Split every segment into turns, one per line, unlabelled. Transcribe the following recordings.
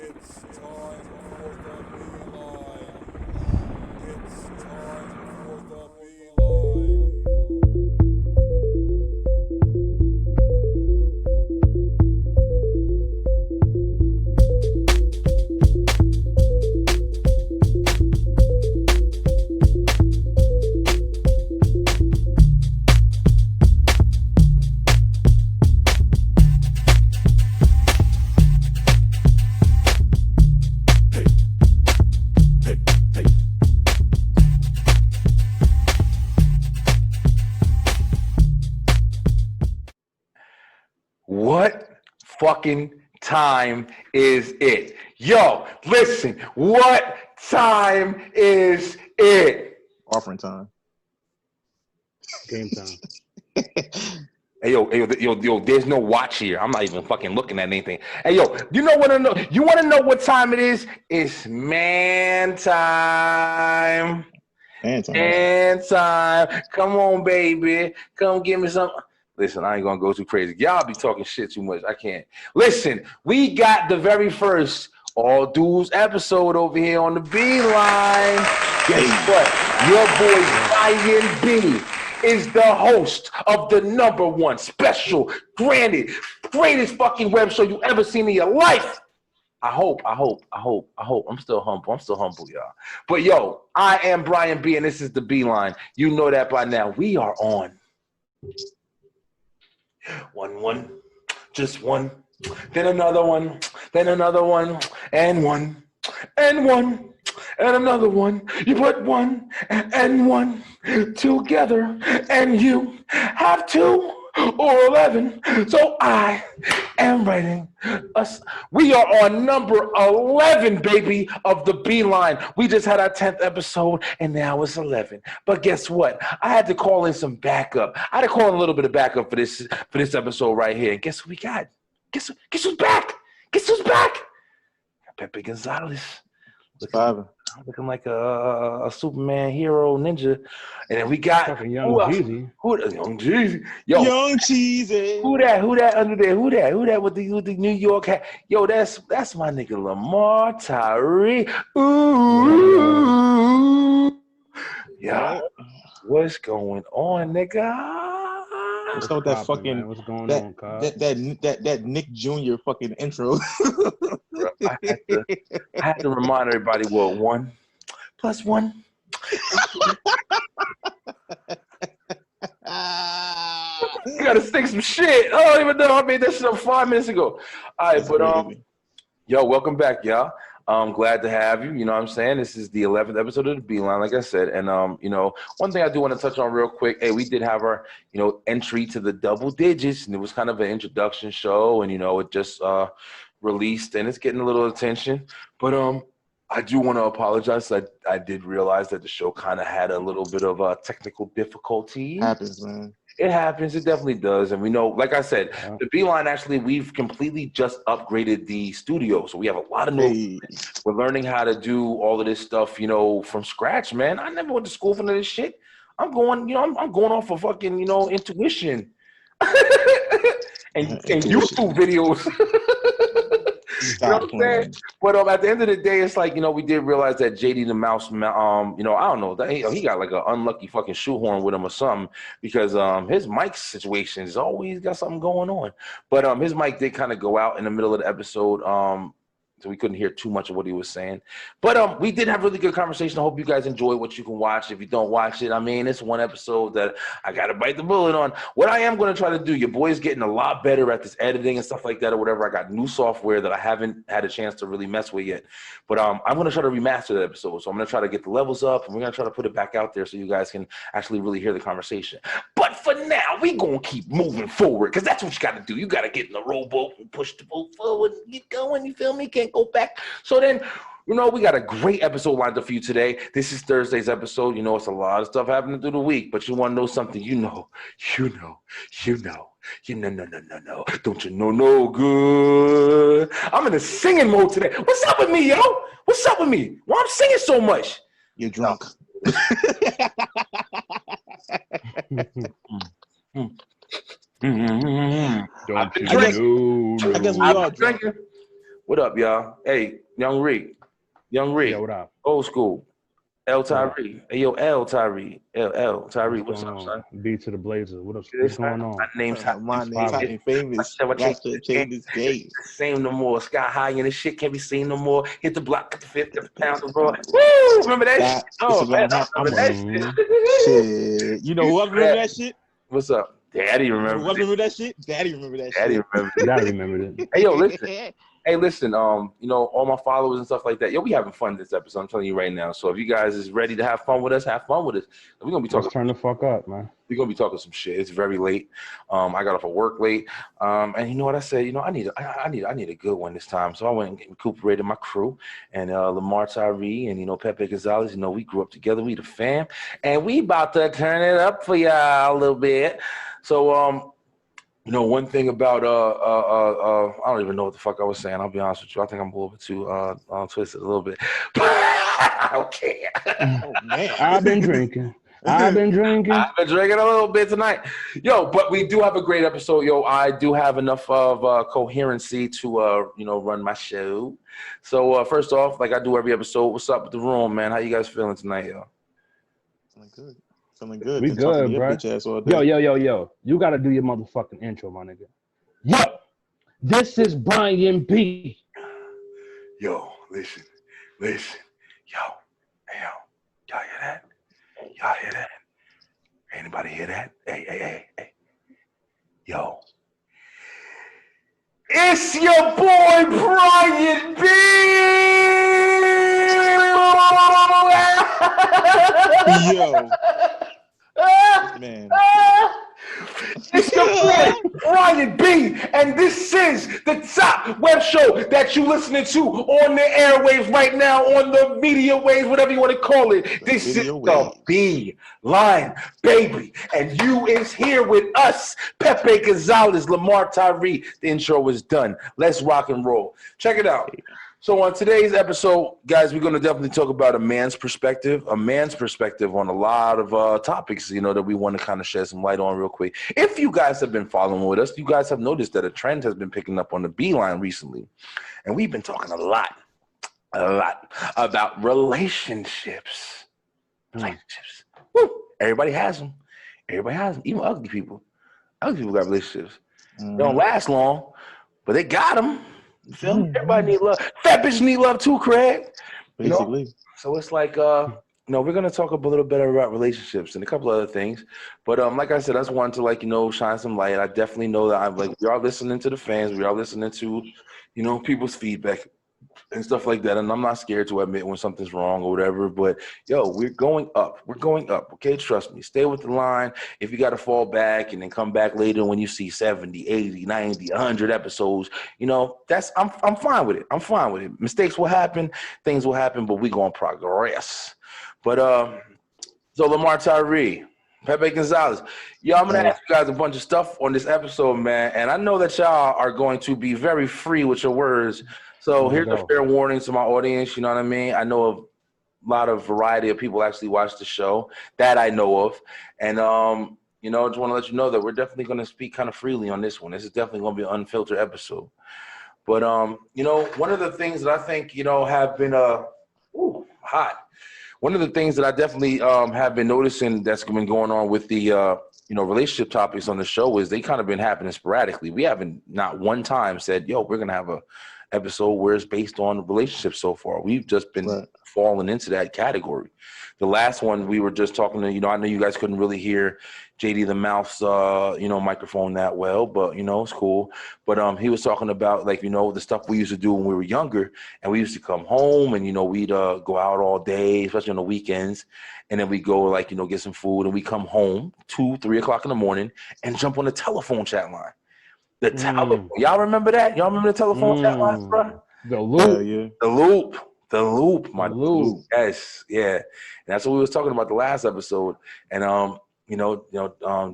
It's time for the beeline. It's time for the beeline.
What fucking time is it? Yo, listen, what time is it?
Offering time.
Game time.
Hey, yo, there's no watch here. I'm not even fucking looking at anything. Hey, yo, you want to know what time it is? It's man time. Man time. Come on, baby. Come give me some. Listen, I ain't gonna go too crazy. Y'all be talking shit too much. I can't. Listen, we got the very first All Dudes episode over here on the Beeline. Guess what? Your boy Ryan B is the host of the #1 special, greatest fucking web show you ever seen in your life. I hope. I'm still humble, y'all. But yo, I am Brian B, and this is the Beeline. You know that by now. We are on. One, just one, then another one, and one, and another one. You put one and one together, and you have 2 or 11. So I am writing us. We are on number 11, baby, of the Beeline. We just had our 10th episode, and now it's 11. But guess what? I had to call in some backup. I had to call in a little bit of backup for this episode right here. And guess what we got? Guess who's back? Guess who's back? Pepegonzalezz. Looking like a Superman hero ninja. And then we got
Young Jeezy.
Young Jeezy. Yo,
Young Cheesy.
Who that under there? Who that with the New York hat? Yo, that's my nigga Lamar, Tyree. Ooh. Yeah. What's going on, nigga?
What's up with that fucking
man? What's going on, Kyle?
that Nick Jr. fucking intro?
I had to remind everybody what 1 + 1. You gotta stick some shit. I don't even know. I made that shit up 5 minutes ago. All right, but yo, welcome back, y'all. I'm glad to have you. You know what I'm saying? This is the 11th episode of the Beeline, like I said. And one thing I do want to touch on real quick. Hey, we did have our, entry to the double digits, and it was kind of an introduction show, and it just released, and it's getting a little attention. But I do want to apologize. I did realize that the show kind of had a little bit of technical difficulty.
Happens, man.
It happens. It definitely does. And we know, like I said, the Beeline, actually, we've completely just upgraded the studio. So we have a lot of new. We're learning how to do all of this stuff, from scratch, man. I never went to school for none of this shit. I'm going, I'm going off of fucking, intuition and YouTube videos. You know what I'm saying? But at the end of the day, it's like, we did realize that JD the Mouse, I don't know, he got like an unlucky fucking shoehorn with him or something, because his mic situation has always got something going on. But his mic did kind of go out in the middle of the episode. So we couldn't hear too much of what he was saying. But we did have really good conversation. I hope you guys enjoy what you can watch. If you don't watch it, it's one episode that I got to bite the bullet on. What I am going to try to do, your boy's getting a lot better at this editing and stuff like that or whatever. I got new software that I haven't had a chance to really mess with yet. But I'm going to try to remaster that episode. So I'm going to try to get the levels up, and we're going to try to put it back out there so you guys can actually really hear the conversation. But for now, we going to keep moving forward, because that's what you got to do. You got to get in the rowboat and push the boat forward and get going. You feel me? Can't go back. So then, we got a great episode lined up for you today. This is Thursday's episode. It's a lot of stuff happening through the week, but you want to know something? No. Don't you know no good? I'm in a singing mode today. What's up with me, yo? What's up with me? Why I'm singing so much?
You're drunk.
Don't you know?
I guess we are drinking.
What up, y'all? Hey, Young Reek.
Yo, what up?
Old school. L Tyree. Hey, yo, L Tyree. Tyree. What's up, son?
B to the Blazer. What's going on?
My name's hot.
My name's hot and famous. Watch the change this game.
Same no more. Sky high and this shit can't be seen no more. Hit the block at the 50 pounds of raw. Woo! Remember that shit? Oh, man, I remember that shit.
Shit. You know who else remember that shit?
What's up? Daddy remember.
Who remember that shit? Daddy remember that shit.
Daddy remembered it.
Hey, yo, listen. Hey, listen, you know, all my followers and stuff like that. Yo, we having fun this episode. I'm telling you right now. So if you guys is ready to have fun with us, have fun with us. We're gonna be talking.
Let's turn the fuck up, man.
We're gonna be talking some shit. It's very late. I got off of work late. And you know what I said? You know, I need a good one this time. So I went and recuperated my crew and Lamar, Tyree, and you know, Pepegonzalezz. You know, we grew up together. We the fam, and we about to turn it up for y'all a little bit. So you know, one thing about I don't even know what the fuck I was saying. I'll be honest with you. I think I'm a little bit too twisted a little bit. I don't care.
Oh man,
I've been drinking. I've been drinking
a little bit tonight. Yo, but we do have a great episode. Yo, I do have enough of coherency to you know, run my show. So first off, like I do every episode, what's up with the room, man? How you guys feeling tonight, yo?
feeling good. Feeling good.
We
Been talking
good,
to your
bro.
bitch ass all day.
Yo. You got to do your motherfucking intro, my nigga. Yo, this is Brian B.
Yo, listen. Yo, hey, yo. Y'all hear that? Y'all hear that? Anybody hear that? Hey. Yo. It's your boy, Brian B.
Yo. Man.
It's your boy, Brian B. And this is the top web show that you listening to on the airwaves right now, on the media waves, whatever you want to call it. This is the B line, baby. And you is here with us, Pepegonzalezz, Lamar, Tyree. The intro is done. Let's rock and roll. Check it out. So on today's episode, guys, we're going to definitely talk about a man's perspective on a lot of topics, you know, that we want to kind of shed some light on real quick. If you guys have been following with us, you guys have noticed that a trend has been picking up on the Beeline recently. And we've been talking a lot about relationships. Woo. Everybody has them. Even ugly people. Ugly people got relationships. They don't last long, but they got them. You feel me? Everybody need love. Fat bitch need love too, Craig.
Basically.
You know? So it's like, you know, we're gonna talk a little bit about relationships and a couple other things. But like I said, I just wanted to, like, you know, shine some light. I definitely know that I'm like, we are listening to the fans, we are listening to, you know, people's feedback and stuff like that. And I'm not scared to admit when something's wrong or whatever. But yo, we're going up. Okay, trust me. Stay with the line. If you got to fall back and then come back later when you see 70, 80, 90, 100 episodes, you know, I'm fine with it. Mistakes will happen, things will happen, but we're going to progress. But so Lamar, Tyree, Pepegonzalezz, yo, I'm going to ask you guys a bunch of stuff on this episode, man. And I know that y'all are going to be very free with your words. So here's a fair warning to my audience, you know what I mean? I know a lot of variety of people actually watch the show that I know of. And, you know, I just want to let you know that we're definitely going to speak kind of freely on this one. This is definitely going to be an unfiltered episode. But, you know, one of the things that I think, you know, have been hot. One of the things that I definitely have been noticing that's been going on with the, you know, relationship topics on the show is they kind of been happening sporadically. We haven't not one time said, yo, we're going to have a episode where it's based on relationships so far. We've just been falling into that category. The last one we were just talking to, you know, I know you guys couldn't really hear JD the Mouth's, you know, microphone that well, but, you know, it's cool. But he was talking about, like, you know, the stuff we used to do when we were younger, and we used to come home and, you know, we'd go out all day, especially on the weekends. And then we go, like, you know, get some food, and we come home 2, 3 o'clock in the morning and jump on the telephone chat line. The telephone. Y'all remember that? Y'all remember the telephone chat lines, bro?
The loop.
The loop. Yes, yeah. And that's what we was talking about the last episode. And you know,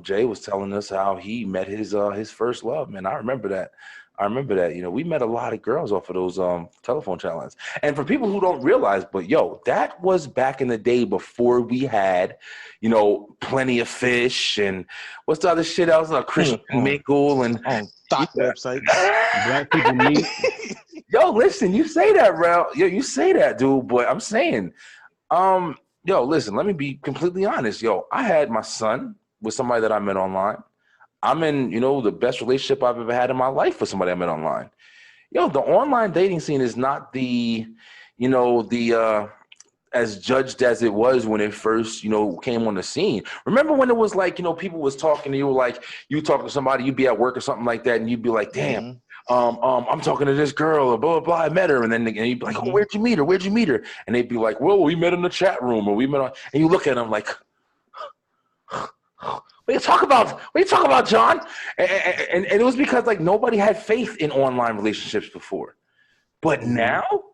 Jay was telling us how he met his first love. Man, I remember that. You know, we met a lot of girls off of those telephone chat lines. And for people who don't realize, but yo, that was back in the day before we had, you know, Plenty of Fish and what's the other shit else? Christian Mingle and
thought websites.
Black people meet.
Yo, listen, you say that, bro. Yo, you say that, dude. But I'm saying, yo, listen. Let me be completely honest. Yo, I had my son with somebody that I met online. I'm in, the best relationship I've ever had in my life with somebody I met online. Yo, the online dating scene is not the as judged as it was when it first, came on the scene. Remember when it was like, people was talking to you, like you talk to somebody, you'd be at work or something like that, and you'd be like, damn, I'm talking to this girl, or blah, blah, blah, I met her. And then you'd be like, oh, where'd you meet her? Where'd you meet her? And they'd be like, well, we met in the chat room, or we met on, and you look at them like, what are you talking about, John? And it was because like nobody had faith in online relationships before. But now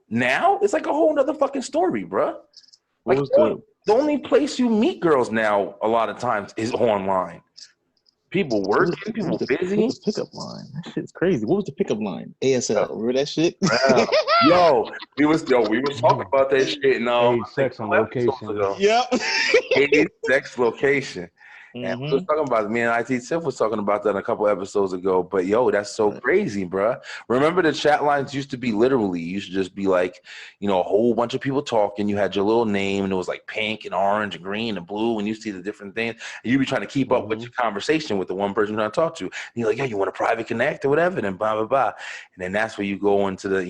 it's like a whole nother fucking story, bro. Like the only place you meet girls now a lot of times is online. People working, people busy.
What was the pickup line? That shit's crazy. What was the pickup line? ASL. Remember that shit?
Yo, we was talking about that shit in
age, sex, and location.
Yep.
Age, sex, location. And we was talking about, me and IT Tiff was talking about that a couple episodes ago. But yo, that's so crazy, bro. Remember the chat lines used to be literally, you used to just be like, a whole bunch of people talking. You had your little name, and it was like pink and orange and green and blue, and you see the different things. And you'd be trying to keep up with your conversation with the one person you're trying to talk to. And you're like, yeah, you want a private connect or whatever, and then blah blah blah. And then that's where you go into the,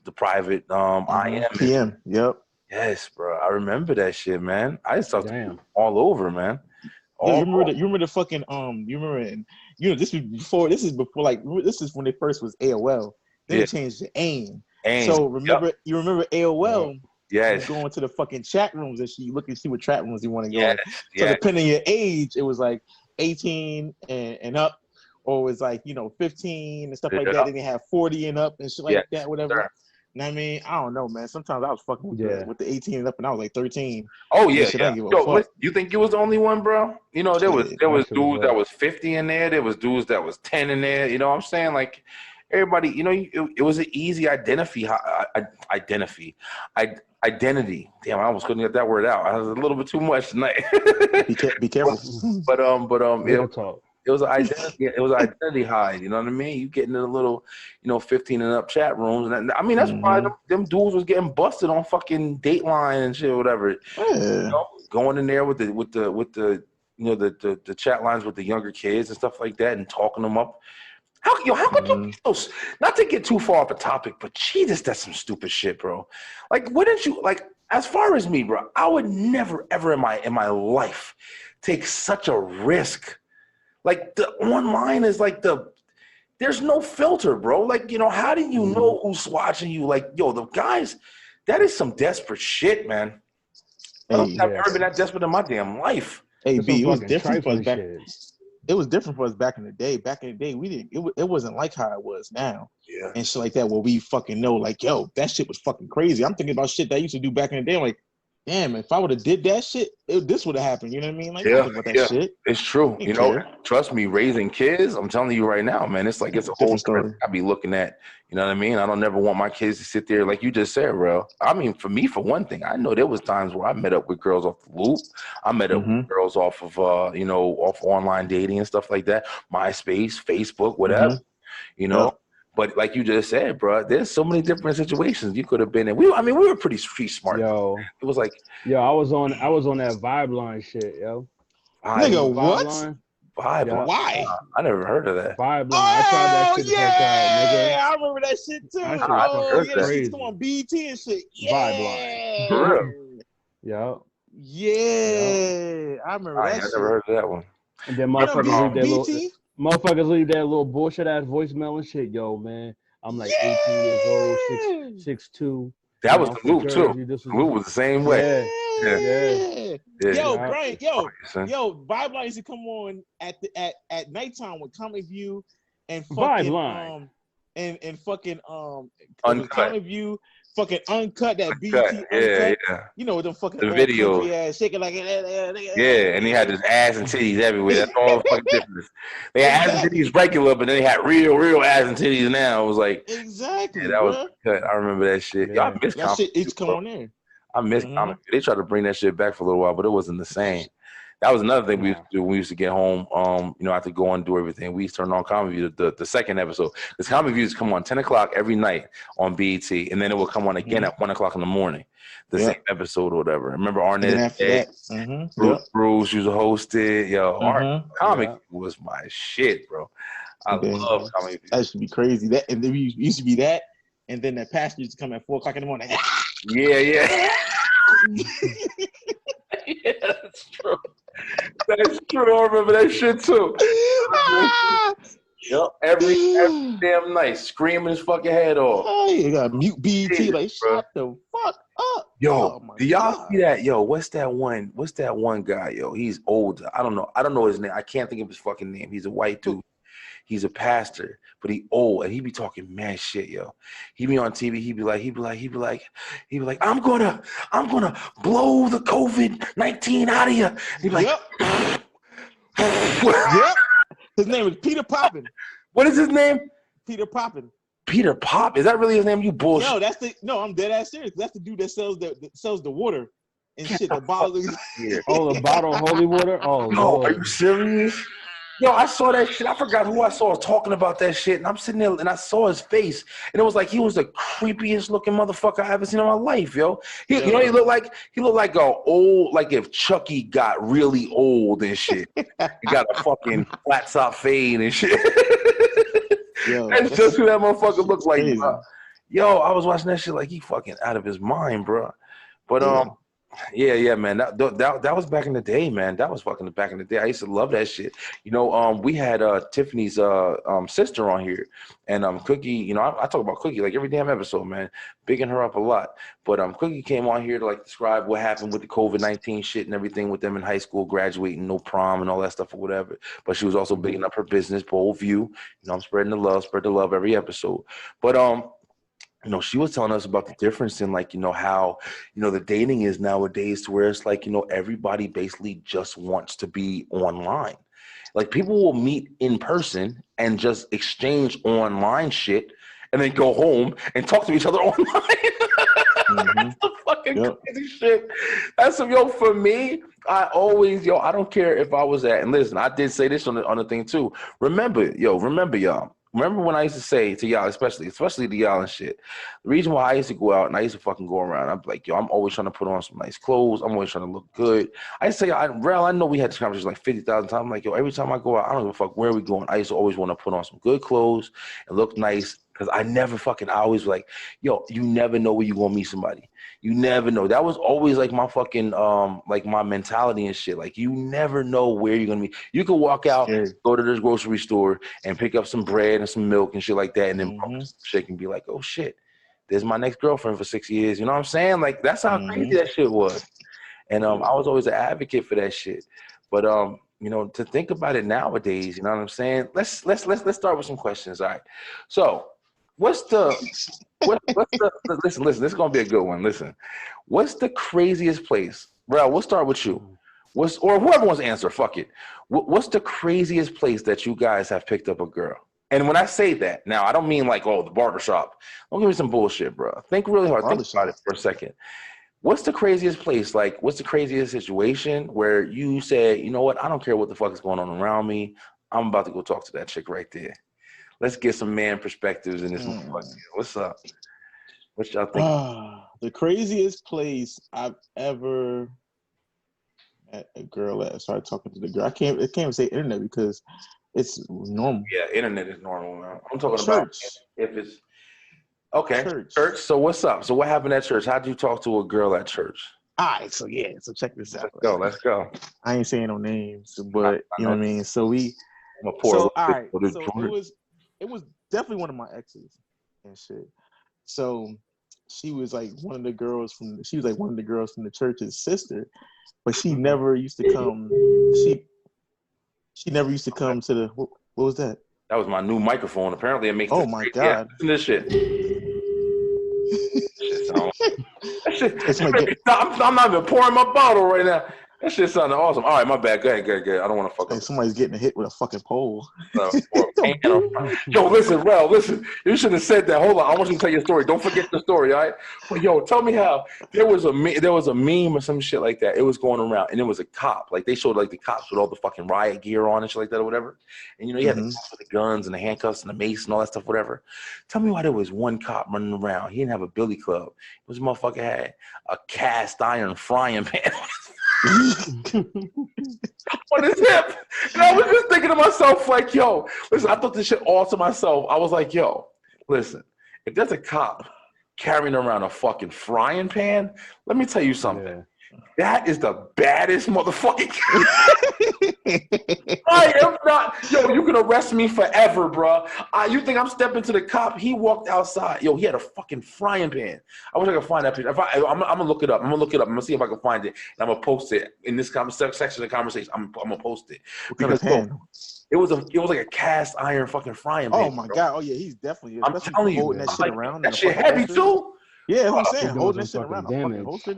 the private IM.
PM. Yep.
Yes, bro. I remember that shit, man. I just talked to people all over, man.
You remember the fucking this is before like this is when they first was AOL. Then they changed to AIM. So you remember AOL?
Yes.
You go into the fucking chat rooms and you look and see what chat rooms you want to go in. So depending on your age, it was like 18 and up, or it was like 15 and stuff like that. Then they have 40 and up and shit like that, whatever. Sure. You know what I mean? I don't know, man. Sometimes I was fucking with the 18 and up, and I was like 13.
Oh yeah, Yo, you think you was the only one, bro? There was dudes that was 50 in there. There was dudes that was 10 in there. You know what I'm saying? Like everybody, it was an easy identity. Damn, I almost couldn't get that word out. I was a little bit too much tonight.
Be careful.
It was an identity. It was an identity hide. You know what I mean? You getting in a little, 15 and up chat rooms, and I mean that's why them dudes was getting busted on fucking Dateline and shit, or whatever. Yeah. Going in there with the the chat lines with the younger kids and stuff like that, and talking them up. How could you be so, not to get too far off the topic, but Jesus, that's some stupid shit, bro. Like, wouldn't you like? As far as me, bro, I would never ever in my life take such a risk. Like the online is like there's no filter, bro. Like, how do you know who's watching you? Like, yo, the guys, that is some desperate shit, man. I've never been that desperate in my damn life.
Hey, B, it was different for us back. It was different for us back in the day. Back in the day, we didn't. It wasn't like how it was now. Yeah. And shit like that, where we fucking know, like, yo, that shit was fucking crazy. I'm thinking about shit that I used to do back in the day. I'm like, damn, if I would have did that shit, this would have happened. You know what I mean? Like, I think about that shit.
It's true. Trust me, raising kids, I'm telling you right now, man, it's like it's a whole story. I be looking at, you know what I mean? I don't never want my kids to sit there like you just said, bro. I mean, for me, for one thing, I know there was times where I met up with girls off the loop. I met up with girls off of, off online dating and stuff like that. MySpace, Facebook, whatever, But like you just said, bro, there's so many different situations you could have been in. We were pretty street smart.
Yo,
it was like,
I was on that vibe line shit, yo.
Nigga, what?
Vibe line.
Why?
I never heard of that.
Vibe line. I tried that shit.
Yeah, I remember that shit too. That shit's on BT and shit.
Vibe line.
For real.
Yeah, I remember that shit.
I never heard of that one.
And then motherfuckers leave that little bullshit ass voicemail and shit. Yo, man, I'm like 18 years old, 6'2".
That was the loop too. The loop was the same way.
Yeah. Yo, Brian, yo, Vibe Line used to come on at nighttime with Comic View and fucking
Vibe Line.
And fucking
Uncut.
Comic View. Fucking uncut, that BT uncut.
Yeah.
You know, them fucking
the video.
Shaking like
yeah, and he had his ass and titties everywhere. That's all the fucking difference. They had ass and titties regular, but then they had real ass and titties now. It was like
exactly.
Yeah, that was cut. I remember that shit.
Yeah.
Y'all missed
that shit. It's come on there.
I missed. They tried to bring that shit back for a little while, but it wasn't the same. That was another thing we used to do when we used to get home. You know, after go and do everything, we used to turn on Comedy View, the second episode. Because Comedy Views come on 10 o'clock every night on BET, and then it will come on again at 1 o'clock in the morning, the same episode or whatever. Remember Arnett?
After that,
Bruce used to host it. Yo, Art Comic was my shit, bro. I love Comedy View.
That used to be crazy. That and then we used to be that, and then that pastor used to come at 4 o'clock in the morning.
Yeah, that's true. That's true. I remember that shit too. Yep, every damn night, screaming his fucking head off.
Oh, you got mute BET, like shut the fuck up.
Yo, do y'all see that? Yo, what's that one guy? Yo, he's older. I don't know his name. I can't think of his fucking name. He's a white dude. He's a pastor, but he old and he be talking mad shit, yo. He be on TV. He be like, I'm gonna blow the COVID-19 out of you. He be like,
yep. His name is Peter Poppin.
What is his name?
Peter Poppin.
Peter Pop? Is that really his name? You bullshit.
No, I'm dead ass serious. That's the dude that sells the water and shit. The bottle.
The bottle of holy water. Oh
no, are you serious? Yo, I saw that shit. I forgot who I saw talking about that shit. And I'm sitting there and I saw his face. And it was like he was the creepiest looking motherfucker I ever seen in my life, yo. He looked like a old, like if Chucky got really old and shit. He got a fucking flat top fade and shit. Yo, that's just who that motherfucker looked like. Yo, I was watching that shit like he fucking out of his mind, bro. But yeah, man. That was back in the day, man. That was fucking back in the day. I used to love that shit. You know, we had Tiffany's sister on here, and Cookie. You know, I talk about Cookie like every damn episode, man. Bigging her up a lot. But Cookie came on here to like describe what happened with the COVID-19 shit and everything with them in high school, graduating, no prom and all that stuff or whatever. But she was also bigging up her business, Bold View. You know, I'm spread the love every episode. But you know, she was telling us about the difference in like, you know, how, you know, the dating is nowadays to where it's like, you know, everybody basically just wants to be online. Like people will meet in person and just exchange online shit and then go home and talk to each other online. That's the fucking crazy shit. That's for me, I don't care if I was at, and listen, I did say this on the thing too. Remember y'all. Remember when I used to say to y'all, especially to y'all and shit, the reason why I used to go out and I used to fucking go around, I'm like, yo, I'm always trying to put on some nice clothes. I'm always trying to look good. I used to say, Rel, I know we had this conversation like 50,000 times. I'm like, yo, every time I go out, I don't give a fuck where we going. I used to always want to put on some good clothes and look nice because I always was like, yo, you never know where you're going to meet somebody. You never know. That was always like my fucking, like my mentality and shit. Like you never know where you're going to meet. You could walk out, go to this grocery store and pick up some bread and some milk and shit like that. And then shit can be like, oh shit, there's my next girlfriend for 6 years. You know what I'm saying? Like that's how crazy that shit was. And I was always an advocate for that shit. But you know, to think about it nowadays, you know what I'm saying? Let's start with some questions. All right. So listen, this is gonna be a good one. Listen, what's the craziest place? Rel, we'll start with you. Or whoever wants to answer, fuck it. What's the craziest place that you guys have picked up a girl? And when I say that, now I don't mean like, oh, the barbershop. Don't give me some bullshit, bro. Think really hard. Think about it for a second. What's the craziest place? Like, what's the craziest situation where you say, you know what? I don't care what the fuck is going on around me. I'm about to go talk to that chick right there. Let's get some man perspectives in this. What's up? What y'all think?
The craziest place I've ever met a girl at. Started talking to the girl. I can't even say internet because it's normal.
Yeah, internet is normal now. I'm talking about if it's okay. Church. So what's up? So what happened at church? How'd you talk to a girl at church?
All right. So check this out.
Let's go.
I ain't saying no names, but you know what I mean. So it was definitely one of my exes and shit. So she was like one of the girls from the church's sister, but she never used to come. She never used to come to the. What was that?
That was my new microphone. Apparently, it makes.
Oh my god!
Yeah, this shit. I'm not even pouring my bottle right now. That shit sounded awesome. All right, my bad. Go ahead. I don't want to fuck up.
Somebody's getting hit with a fucking pole.
Yo, listen, Rel, listen. You should have said that. Hold on, I want you to tell your story. Don't forget the story, all right? But yo, tell me how there was a meme or some shit like that. It was going around, and it was a cop. Like they showed like the cops with all the fucking riot gear on and shit like that or whatever. And you know, you had the cops with the guns and the handcuffs and the mace and all that stuff, whatever. Tell me why there was one cop running around. He didn't have a billy club. This motherfucker had a cast iron frying pan. On his hip. And I was just thinking to myself, like, yo, listen, I thought this shit all to myself. I was like, yo, listen, if there's a cop carrying around a fucking frying pan, let me tell you something. Yeah. That is the baddest motherfucking. I am not. Yo, you can arrest me forever, bro. You think I'm stepping to the cop? He walked outside. Yo, he had a fucking frying pan. I wish I could find that picture. I'm gonna look it up. I'm gonna see if I can find it, and I'm gonna post it in this section of the conversation. I'm gonna post it. Because it was like a cast iron fucking frying pan.
Oh my god. Oh yeah, he's definitely.
I'm telling you,
holding that shit around.
That shit heavy too.
Yeah, that's what I'm saying. Holding that shit around.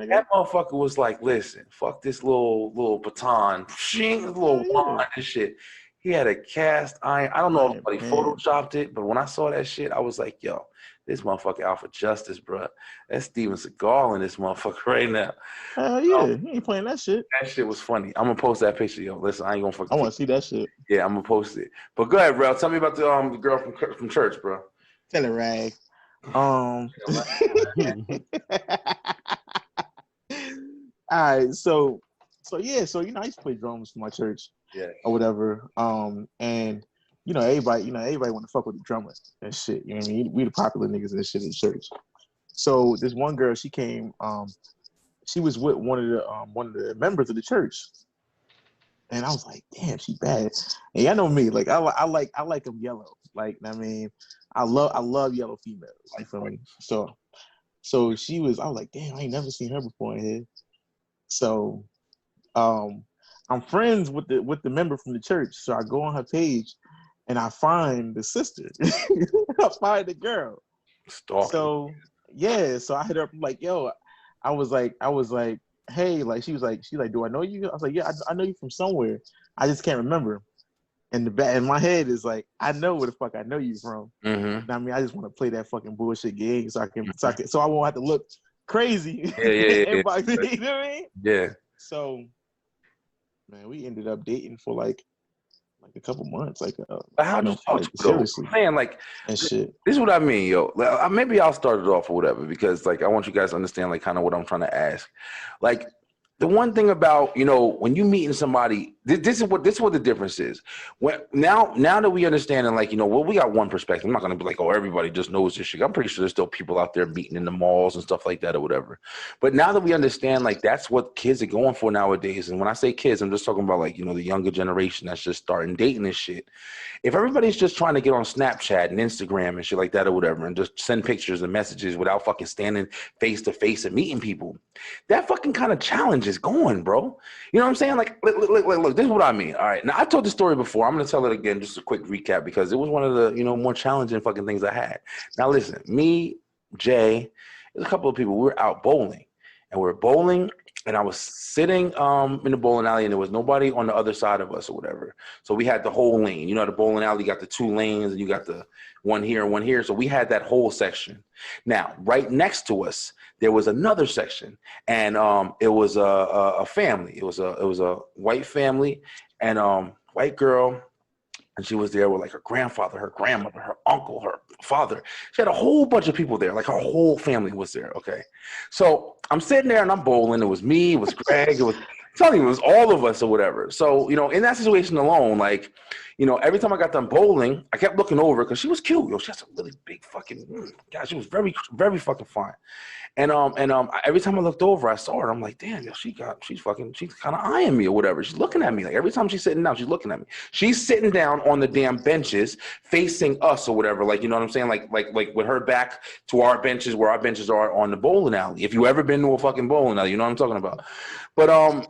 That motherfucker was like, listen, fuck this little baton, little wand and shit. He had a cast iron. I don't know if anybody photoshopped it, but when I saw that shit, I was like, yo, this motherfucker out for justice, bro. That's Steven Seagal in this motherfucker right now.
Hell yeah, he ain't playing that shit.
That shit was funny. I'm gonna post that picture, yo. Listen, I ain't gonna fucking.
I want to see that shit.
Yeah, I'm gonna post it. But go ahead, bro. Tell me about the girl from church, bro.
Tell it, Rag. All right, so yeah, so you know, I used to play drums for my church, or whatever. And you know, everybody want to fuck with the drummer and shit. You know what I mean? We the popular niggas and shit in church. So this one girl, she came. She was with one of the members of the church, and I was like, damn, she bad. And y'all know me, like I like them yellow. Like, I mean, I love yellow females. You feel me? So she was. I was like, damn, I ain't never seen her before in here. So, I'm friends with the member from the church. So I go on her page, and I find the sister. I find the girl.
Stalking.
So yeah, so I hit her up like, yo, I was like, hey, like she's like, do I know you? I was like, yeah, I know you from somewhere. I just can't remember. And the back in my head is like, I know where the fuck I know you from.
Mm-hmm.
I mean, I just want to play that fucking bullshit game so I won't have to look crazy.
Yeah.
Everybody, you know what I mean?
Yeah.
So, man, we ended up dating for like a couple months. Like,
how did you talk to
seriously,
man? Like,
and shit.
This is what I mean, yo. Maybe I'll start it off or whatever, because like I want you guys to understand like kind of what I'm trying to ask. Like, the one thing about, you know, when you meeting somebody, this is what the difference is. Now that we understand, and like, you know, well, we got one perspective. I'm not gonna be like, oh, everybody just knows this shit. I'm pretty sure there's still people out there meeting in the malls and stuff like that or whatever. But now that we understand, like, that's what kids are going for nowadays. And when I say kids, I'm just talking about like, you know, the younger generation that's just starting dating and shit. If everybody's just trying to get on Snapchat and Instagram and shit like that or whatever, and just send pictures and messages without fucking standing face to face and meeting people, that fucking kind of challenge is going, bro. You know what I'm saying? Like, look, this is what I mean. All right. Now, I told the story before. I'm going to tell it again, just a quick recap, because it was one of the, you know, more challenging fucking things I had. Now, listen, me, Jay, there's a couple of people. We were out bowling, and we were bowling, and I was sitting in the bowling alley, and there was nobody on the other side of us or whatever. So we had the whole lane. You know, the bowling alley, you got the two lanes, and you got the one here and one here. So we had that whole section. Now, right next to us, there was another section, and it was a family. It was a white family, and white girl, and she was there with like her grandfather, her grandmother, her uncle, her father. She had a whole bunch of people there, like her whole family was there. Okay, so I'm sitting there and I'm bowling. It was me, it was Greg, it was all of us or whatever. So, you know, in that situation alone, like, you know, every time I got done bowling, I kept looking over because she was cute. Yo, she has a really big fucking, God, she was very, very fucking fine. And every time I looked over, I saw her. I'm like, damn, yo, she's kind of eyeing me or whatever. She's looking at me. Like, every time she's sitting down, she's looking at me. She's sitting down on the damn benches facing us or whatever. Like, you know what I'm saying? Like with her back to our benches, where our benches are on the bowling alley. If you ever been to a fucking bowling alley, you know what I'm talking about. But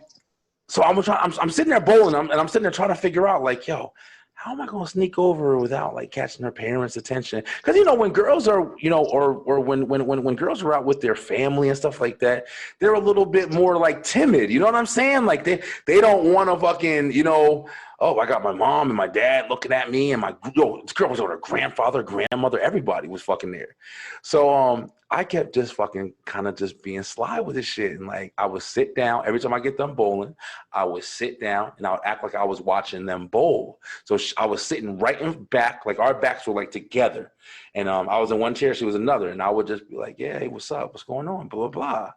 so I'm sitting there bowling, and I'm sitting there trying to figure out, like, yo, how am I going to sneak over without like catching her parents' attention? Because when girls are, or when girls are out with their family and stuff like that, they're a little bit more like timid. You know what I'm saying? Like they don't want to fucking, oh, I got my mom and my dad looking at me, and this girl was with her grandfather, grandmother, everybody was fucking there. So I kept just fucking kind of just being sly with this shit. And like I would sit down every time I get done bowling, I would sit down and I would act like I was watching them bowl. So I was sitting right in back, like our backs were like together. And I was in one chair, she was another. And I would just be like, yeah, hey, what's up? What's going on? Blah, blah, blah.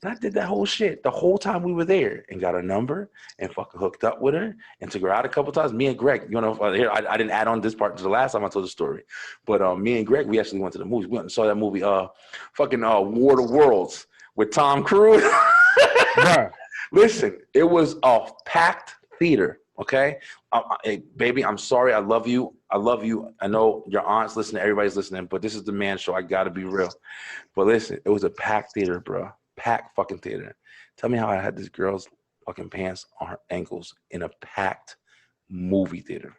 And I did that whole shit the whole time we were there, and got a number and fucking hooked up with her and took her out a couple times. Me and Greg, here, I didn't add on this part to the last time I told the story, but me and Greg, we actually went to the movies. We went and saw that movie, fucking War of the Worlds with Tom Cruise. Listen, it was a packed theater. Okay, hey, baby, I'm sorry. I love you. I love you. I know your aunt's listening. Everybody's listening, but this is the man show. I gotta be real. But listen, it was a packed theater, bro. Packed fucking theater. Tell me how I had this girl's fucking pants on her ankles in a packed movie theater.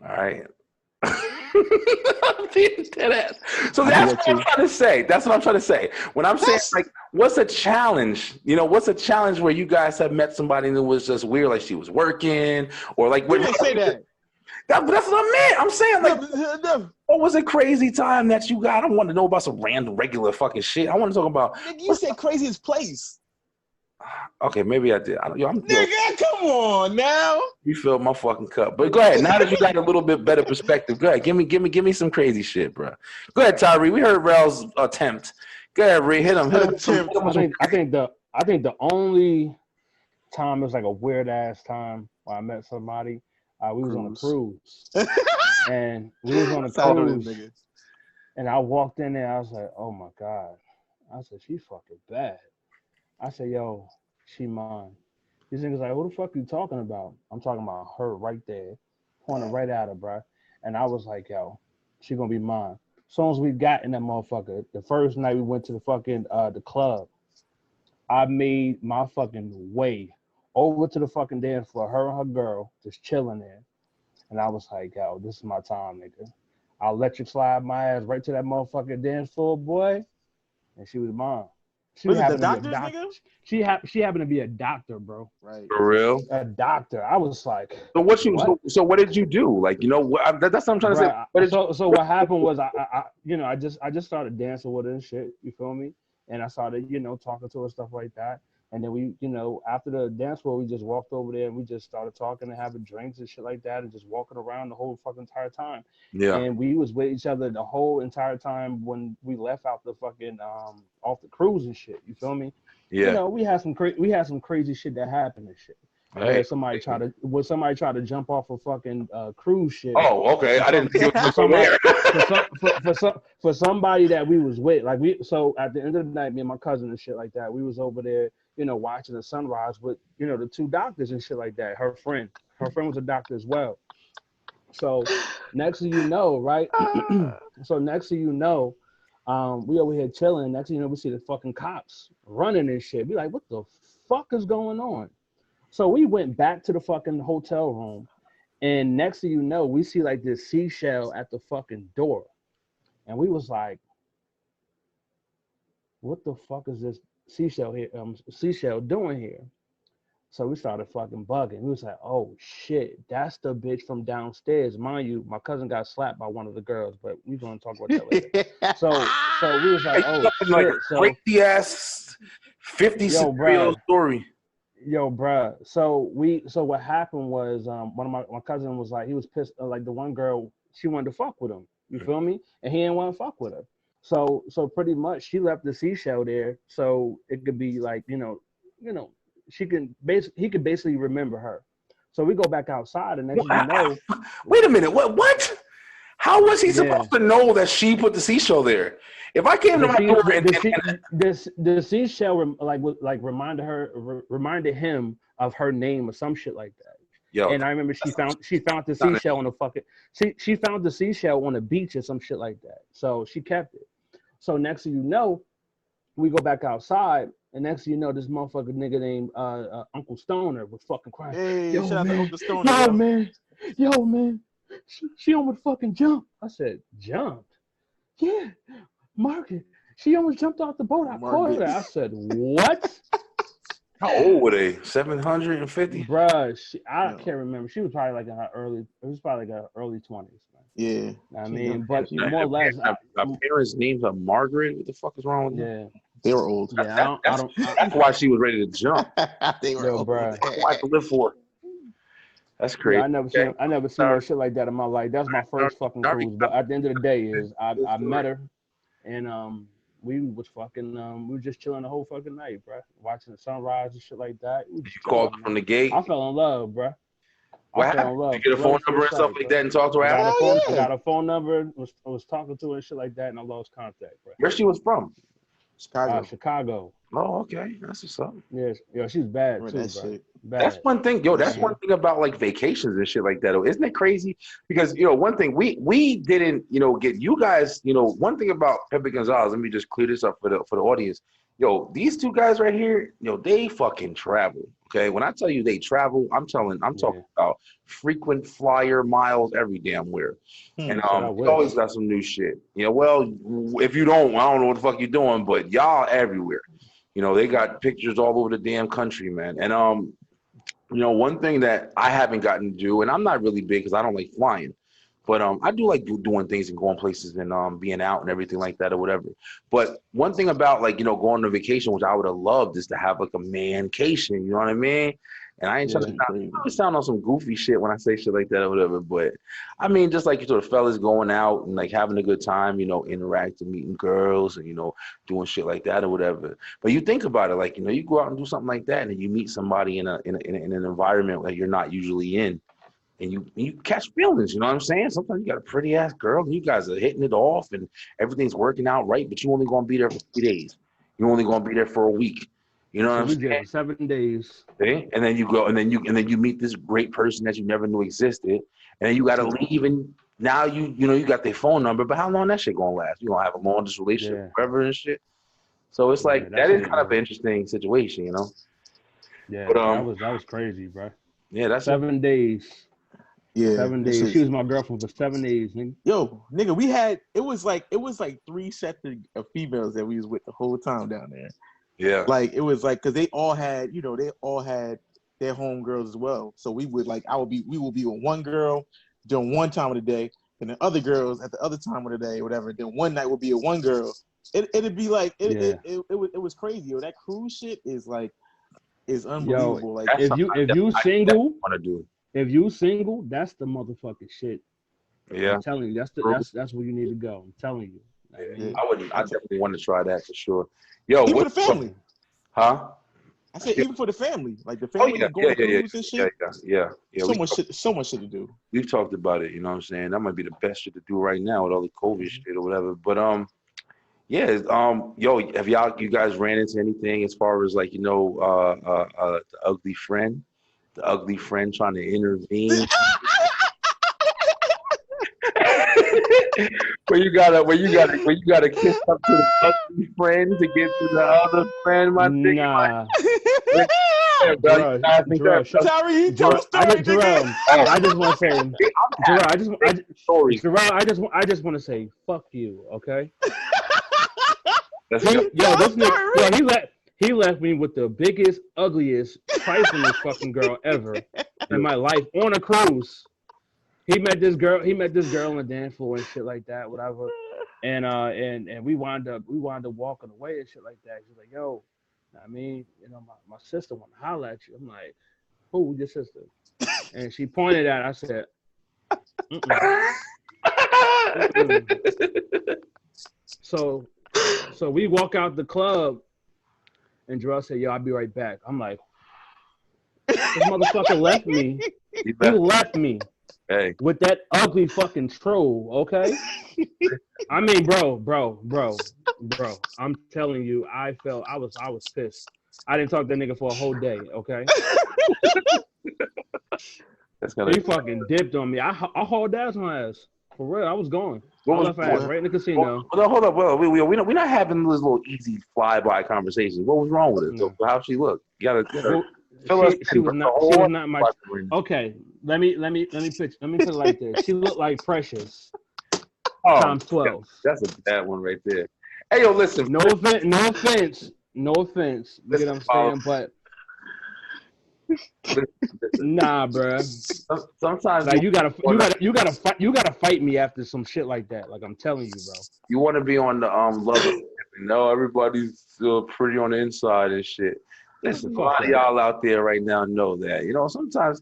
All right. So that's what I'm trying to say. That's what I'm trying to say. When I'm saying, like, what's a challenge? What's a challenge where you guys have met somebody that was just weird, like she was working, or like
you didn't say that.
That's what I meant. I'm saying, like, what was a crazy time that you got? I don't want to know about some random, regular fucking shit. I want to talk about.
Nigga, you said craziest place.
Okay, maybe I did.
Nigga, come on now.
You filled my fucking cup. But go ahead. Now that you got a little bit better perspective, go ahead. Give me some crazy shit, bro. Go ahead, Tyree. We heard Rel's attempt. Go ahead, Ree. Hit him.
I think the only time it was like a weird ass time when I met somebody. We was on a cruise, and we was on a cruise, and I walked in there. I was like, "Oh my god!" I said, "She's fucking bad." I said, "Yo, she mine." These niggas like, "Who the fuck are you talking about?" I'm talking about her right there, pointing right at her, bro. And I was like, "Yo, she gonna be mine." As soon as we got in that motherfucker, the first night we went to the fucking the club, I made my fucking way over to the fucking dance floor, her and her girl just chilling there. And I was like, yo, this is my time, nigga. I'll let you slide my ass right to that motherfucking dance floor, boy. And she was mine. She
was it the
happened to
doctors,
be a doctor.
nigga?
She happened to be a doctor, bro.
Right.
For real?
A doctor. I was like,
so what did you do? Like, that's what I'm trying to say.
So what happened was I just started dancing with her and shit, you feel me? And I started, talking to her, stuff like that. And then we, after the dance floor, we just walked over there and we just started talking and having drinks and shit like that and just walking around the whole fucking entire time. Yeah. And we was with each other the whole entire time when we left out the fucking off the cruise and shit. You feel me? Yeah. We had some crazy shit that happened and shit. Hey. Somebody tried to jump off a fucking cruise ship.
Oh, okay. I didn't think it was
for somebody that we was with. Like so at the end of the night, me and my cousin and shit like that, we was over there, watching the sunrise with, the two doctors and shit like that. Her friend was a doctor as well. So next thing you know, right? So next thing you know, we over here chilling. Next thing you know, we see the fucking cops running and shit. Be like, what the fuck is going on? So we went back to the fucking hotel room, and next thing you know, we see like this seashell at the fucking door. And we was like, what the fuck is this seashell doing here? So we started fucking bugging. We was like, oh shit, that's the bitch from downstairs. Mind you, my cousin got slapped by one of the girls, but we're gonna talk about that later. so we was like, oh shit.
Like a crazy ass 50 real story.
Yo, bruh. So what happened was one of my cousin was like, he was pissed, like the one girl, she wanted to fuck with him. You feel me? And he didn't want to fuck with her. So pretty much she left the seashell there so it could be like, he could basically remember her. So we go back outside and next thing you know.
Wait a minute, what? How was he supposed to know that she put the seashell there? If I came to my door and
the seashell reminded him of her name or some shit like that. Yo, and I remember she found the seashell on the fucking she found the seashell on the beach or some shit like that. So she kept it. So next thing you know, we go back outside, and next thing you know, this motherfucker nigga named Uncle Stoner was fucking crying.
Hey, yo, shout out to Uncle Stoner.
yo, man, she almost fucking jumped. I said, jumped? Yeah, Margaret. She almost jumped off the boat. I caught her. I said, what?
How old were they? 750?
Bruh, I can't remember. She was probably like in her early 20s, man.
Yeah.
I mean, but more or less.
My parents' names are Margaret. What the fuck is wrong with them?
Yeah.
They were old.
Yeah,
that's why she was ready to jump.
They were old.
That's why I could live for. That's crazy.
Yeah, I never seen no shit like that in my life. That's my first fucking cruise. But at the end of the day, I met her, and we was fucking we were just chilling the whole fucking night, bro. Watching the sunrise and shit like that.
Did you call from the gate?
I fell in love, bro.
What happened? Did you get a phone number and stuff like that and talk to her?
I got a phone number. Was talking to her and shit like that, and I lost contact, bro.
Where she was from?
Chicago.
Oh, okay. That's what's up.
Yeah, she's bad too, bro. Bad.
That's one thing, that's one thing about like vacations and shit like that. Isn't it crazy? Because one thing we didn't, get you guys, one thing about Pepegonzalezz, let me just clear this up for the audience. These two guys right here, they fucking travel. Okay. When I tell you they travel, I'm talking about frequent flyer miles every damn where. And they always got some new shit. Well, if you don't, I don't know what the fuck you're doing, but y'all everywhere. They got pictures all over the damn country, man. And one thing that I haven't gotten to do, and I'm not really big because I don't like flying, but I do like doing things and going places and being out and everything like that or whatever. But one thing about like going on a vacation, which I would have loved, is to have like a mancation. You know what I mean? And I ain't trying to sound on some goofy shit when I say shit like that or whatever. But I mean, just like sort of fellas going out and like having a good time, interacting, meeting girls and, doing shit like that or whatever. But you think about it, like, you go out and do something like that and then you meet somebody in an environment that you're not usually in. And you catch feelings, you know what I'm saying? Sometimes you got a pretty ass girl and you guys are hitting it off and everything's working out right, but you only gonna be there for 3 days. You're only gonna be there for a week. You know what I'm saying?
7 days.
Okay? And then you go and then you meet this great person that you never knew existed, and then you gotta leave, and now you got their phone number, but how long that shit gonna last? You gonna have a long distance relationship forever and shit. So it's like that is kind of an interesting situation,
Yeah,
but,
that was crazy, bro.
Yeah, that's
7 days.
Yeah,
7 days. She was my girlfriend for 7 days, nigga.
Yo, nigga, it was like 3 sets of females that we was with the whole time down there.
Yeah.
Like it was like, cause they all had their homegirls as well. So we would like, we will be with one girl during one time of the day, and the other girls at the other time of the day, whatever. Then one night would be with one girl. It'd be like it was crazy. Yo, that cruise shit is unbelievable.
Yo,
like
if you single,
want to do.
If you single, that's the motherfucking shit.
Yeah,
I'm telling you, that's where you need to go. I'm telling you.
I definitely want to try that for sure. Yo,
even for the family.
Huh?
I said even for the family, like the family going to cruise and shit.
Yeah.
So much shit to do.
We've talked about it. You know what I'm saying? That might be the best shit to do right now with all the COVID shit or whatever. But yo, have you guys ran into anything as far as like the ugly friend trying to intervene? Where you gotta kiss up to the ugly friend to get to the other friend, my nigga.
Nah.
Tyree, tell a story,
Jerrel, I just want to say, Jerrel, I just want to say, fuck you, okay?
This
nigga, he left me with the biggest, ugliest, triflingest fucking girl ever in my life on a cruise. He met this girl on the dance floor and shit like that, whatever. And we wound up walking away and shit like that. She's like, yo, I mean, my sister want to holler at you. I'm like, who, your sister? And she pointed at it. I said, So we walk out the club and Jerrel said, yo, I'll be right back. I'm like, this motherfucker left me. He left me.
Hey.
With that ugly fucking troll, okay? I mean, bro. I'm telling you, I was pissed. I didn't talk to that nigga for a whole day, okay? He fucking dipped on me. I hauled ass on my ass. For real, I was going. I left ass right in the casino.
Well, hold up. Well, we're not having this little easy flyby conversation. What was wrong with it? So how'd she look? You gotta.
she was not my. Okay, let me put it like this. She looked like Precious times 12.
That's a bad one right there. Hey, yo, listen.
No offense. You get what I'm saying? But nah, bro.
Sometimes
like you gotta fight me after some shit like that. Like I'm telling you, bro.
You want to be on the love. No, everybody's pretty on the inside and shit. Listen, a lot of y'all out there right now know that. You know, sometimes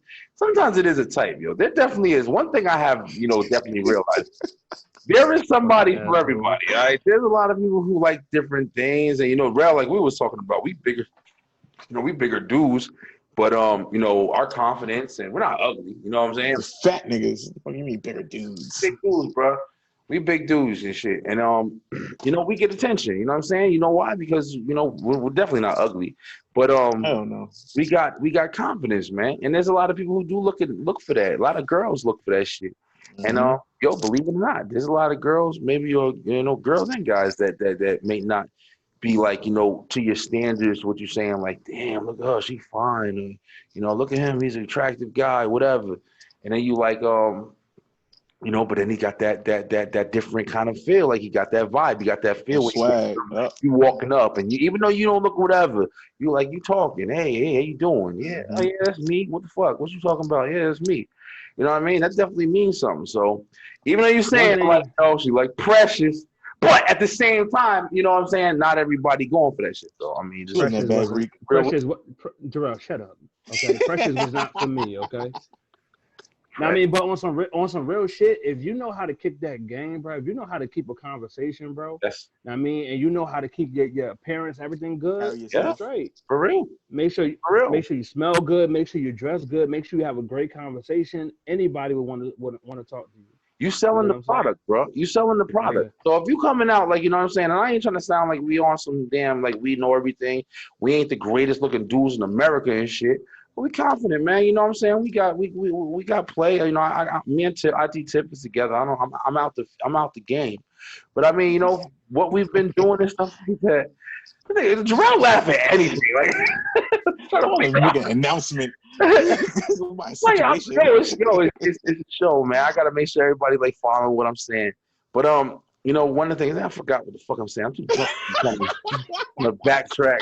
it is a type, yo. There definitely is. One thing I have, definitely realized. There is somebody for everybody, all right? There's a lot of people who like different things. And, Rel, like we was talking about, we bigger dudes. But, our confidence, and we're not ugly. You know what I'm saying?
Fat niggas. What do you mean bigger dudes?
Big dudes, bro. We big dudes and shit. And, we get attention. You know what I'm saying? You know why? Because, we're definitely not ugly. But
I don't know.
We got confidence, man. And there's a lot of people who do look for that. A lot of girls look for that shit. Mm-hmm. And, believe it or not, there's a lot of girls, maybe, girls and guys that may not be like, to your standards, what you're saying, like, damn, look at her, she fine. And, look at him, he's an attractive guy, whatever. And then you like, but then he got that different kind of feel, like he got that vibe, you got that feel.
Swag.
You walking up, and even though you don't look whatever, you talking, hey, how you doing? Yeah, oh yeah, that's me. What the fuck? What you talking about? Yeah, that's me. You know what I mean? That definitely means something. So even though you're saying she like Precious, but at the same time, you know what I'm saying? Not everybody going for that shit, though. I mean, just
Jerrel, shut up. Okay, Precious was not for me. Okay. Now, I mean, but on some real shit, if you know how to kick that game, bro, if you know how to keep a conversation, bro, and you know how to keep your appearance, everything good, straight.
For real.
Make sure you smell good, make sure you dress good, make sure you have a great conversation. Anybody would want to talk to you.
You selling the product, bro. You selling the product. Yeah. So if you coming out, like, you know what I'm saying, and I ain't trying to sound like we on some damn, like, we know everything. We ain't the greatest looking dudes in America and shit. We confident, man. You know what I'm saying? We got play. Me and IT Tip is together. I'm out the game. But I mean, what we've been doing and stuff like that. Jerrel laugh at anything. Like,
make an announcement.
It's a show, man. I gotta make sure everybody like following what I'm saying. But one of the things I forgot what the fuck I'm saying. I'm too drunk. I'm gonna backtrack.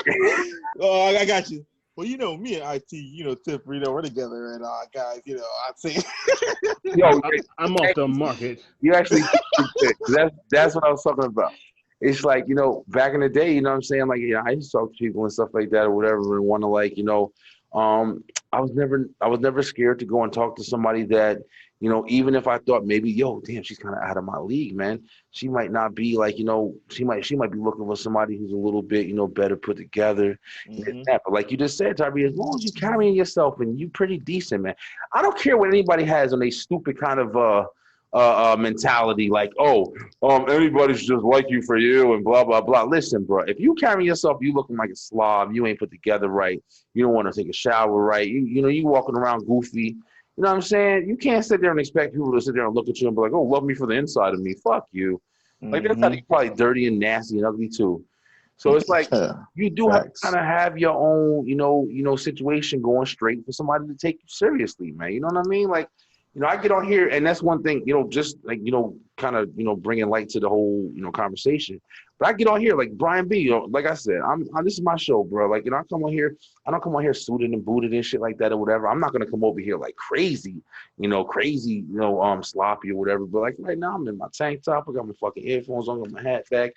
Oh, I got you. Well, me and IT, Tip, we're together, and guys, I'd say.
Yo, I'm off the market.
You actually, that's what I was talking about. It's like, back in the day, you know what I'm saying? Like, I used to talk to people and stuff like that or whatever, and want to like, I was never scared to go and talk to somebody that, even if I thought maybe, yo, damn, she's kind of out of my league, man. She might not be like, she might be looking for somebody who's a little bit, better put together. Mm-hmm. But like you just said, Tyree, as long as you carrying yourself and you pretty decent, man. I don't care what anybody has on a stupid kind of mentality, like, everybody's just like you for you and blah blah blah. Listen, bro, if you carry yourself, you looking like a slob, you ain't put together right, you don't want to take a shower right, you walking around goofy. You know what I'm saying? You can't sit there and expect people to sit there and look at you and be like, oh, love me for the inside of me. Fuck you. Like, that's how you're probably dirty and nasty and ugly too. So it's like you do have to kind of have your own, situation going straight for somebody to take you seriously, man. You know what I mean? Like, I get on here, and that's one thing, just like, kind of, bringing light to the whole, conversation. But I get on here, like Brian B, like I said, this is my show, bro. Like, I come on here, I don't come on here suited and booted and shit like that or whatever. I'm not going to come over here like crazy, sloppy or whatever. But like right now, I'm in my tank top, I got my fucking earphones on, got my hat back.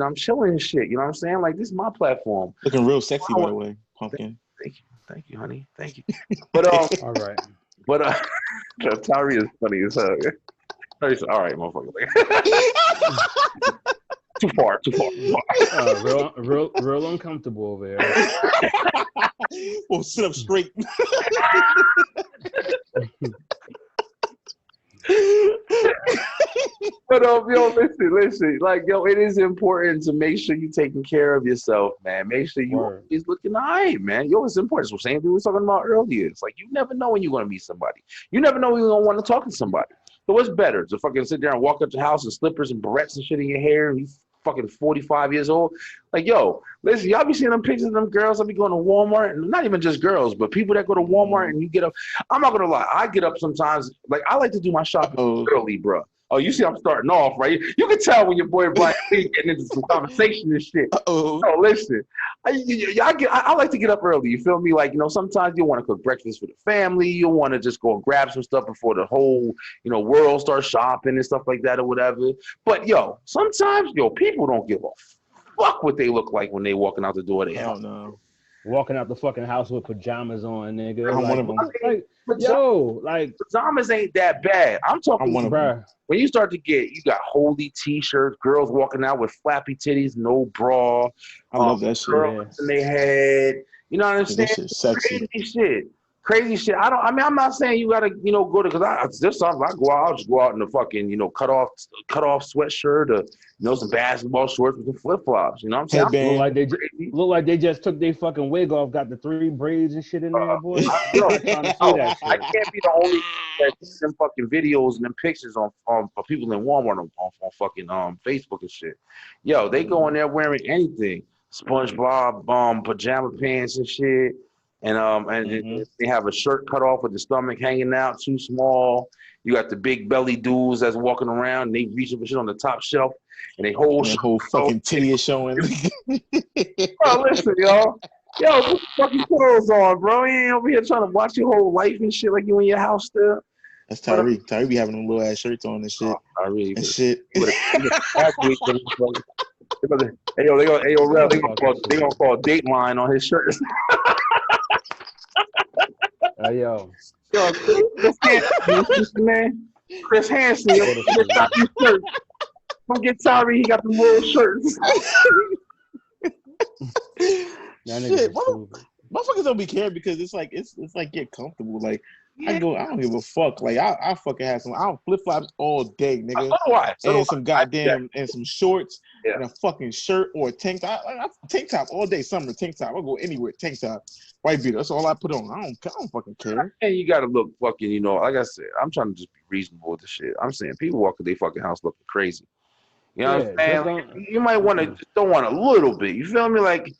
I'm chilling and shit. You know what I'm saying? Like, this is my platform.
Looking real sexy, by the way, pumpkin.
Thank you, honey. Thank you. But
all right.
But Tyree is funny as hell. Tyree's all right, motherfucker. Too far.
Real uncomfortable over here.
Well, sit up straight.
But listen. Like, it is important to make sure you're taking care of yourself, man. Make sure you always looking all right, man. It's important. So same thing we were talking about earlier. It's like, you never know when you're gonna meet somebody. You never know when you're gonna want to talk to somebody. So what's better? To fucking sit there and walk up to the house in slippers and barrettes and shit in your hair and you fucking 45 years old. Like, yo, listen, y'all be seeing them pictures of them girls that be going to Walmart, and not even just girls, but people that go to Walmart and you get up. I'm not gonna lie, I get up sometimes. Like, I like to do my shopping early, bro. Oh, you see, I'm starting off, right? You can tell when your boy Brian Lee getting into some conversation and shit. Oh, listen, I like to get up early. You feel me? Like, you know, sometimes you want to cook breakfast for the family. You want to just go and grab some stuff before the whole, you know, world starts shopping and stuff like that or whatever. But yo, sometimes people don't give a fuck what they look like when they walking out the door of their house.
No.
Walking out the fucking house with pajamas on, nigga.
I'm one of them.
Like
pajamas ain't that bad. I'm talking
one of them.
When you start to get, you got holy t-shirts, girls walking out with flappy titties, no bra.
I love that shit.
Girls in their head. You know what I'm saying?
Sexy.
Crazy shit. I'm not saying you gotta, you know, go to, because there's something I go out, I'll just go out in the fucking, you know, cut off sweatshirt or, you know, some basketball shorts with some flip flops. You know what I'm saying?
Look like they just took their fucking wig off, got the 3 braids and shit in there, boy.
I can't be the only that sees them fucking videos and them pictures on for people in Walmart on fucking Facebook and shit. Yo, they go in there wearing anything, SpongeBob pajama pants and shit. And they have a shirt cut off with the stomach hanging out, too small. You got the big belly dudes that's walking around, and they reaching for shit on the top shelf, and they whole
fucking titty is showing.
Bro, listen, y'all. Yo, put fucking clothes on, bro. You ain't over here trying to watch your whole life and shit like you in your house still.
That's Tyree. Tyree be having them little ass shirts on and shit.
Tyree.
And shit.
Hey, yo, Rel, they gonna call Dateline on his shirt. Chris Hansen, come get Tyree. He got the little shirts.
Shit, motherfuckers don't be caring because it's like get comfortable. Like I don't give a fuck. Like I fucking have I'll flip flops all day, nigga. And some goddamn and some shorts and a fucking shirt or a tank top. Tank top all day, summer tank top. I'll go anywhere, tank top, white beater. That's all I put on. I don't fucking care.
And you gotta look fucking, you know, like I said, I'm trying to just be reasonable with the shit. I'm saying people walk to their fucking house looking crazy. You know what I'm saying? Like, you might want to throw on a little bit. You feel me? Like,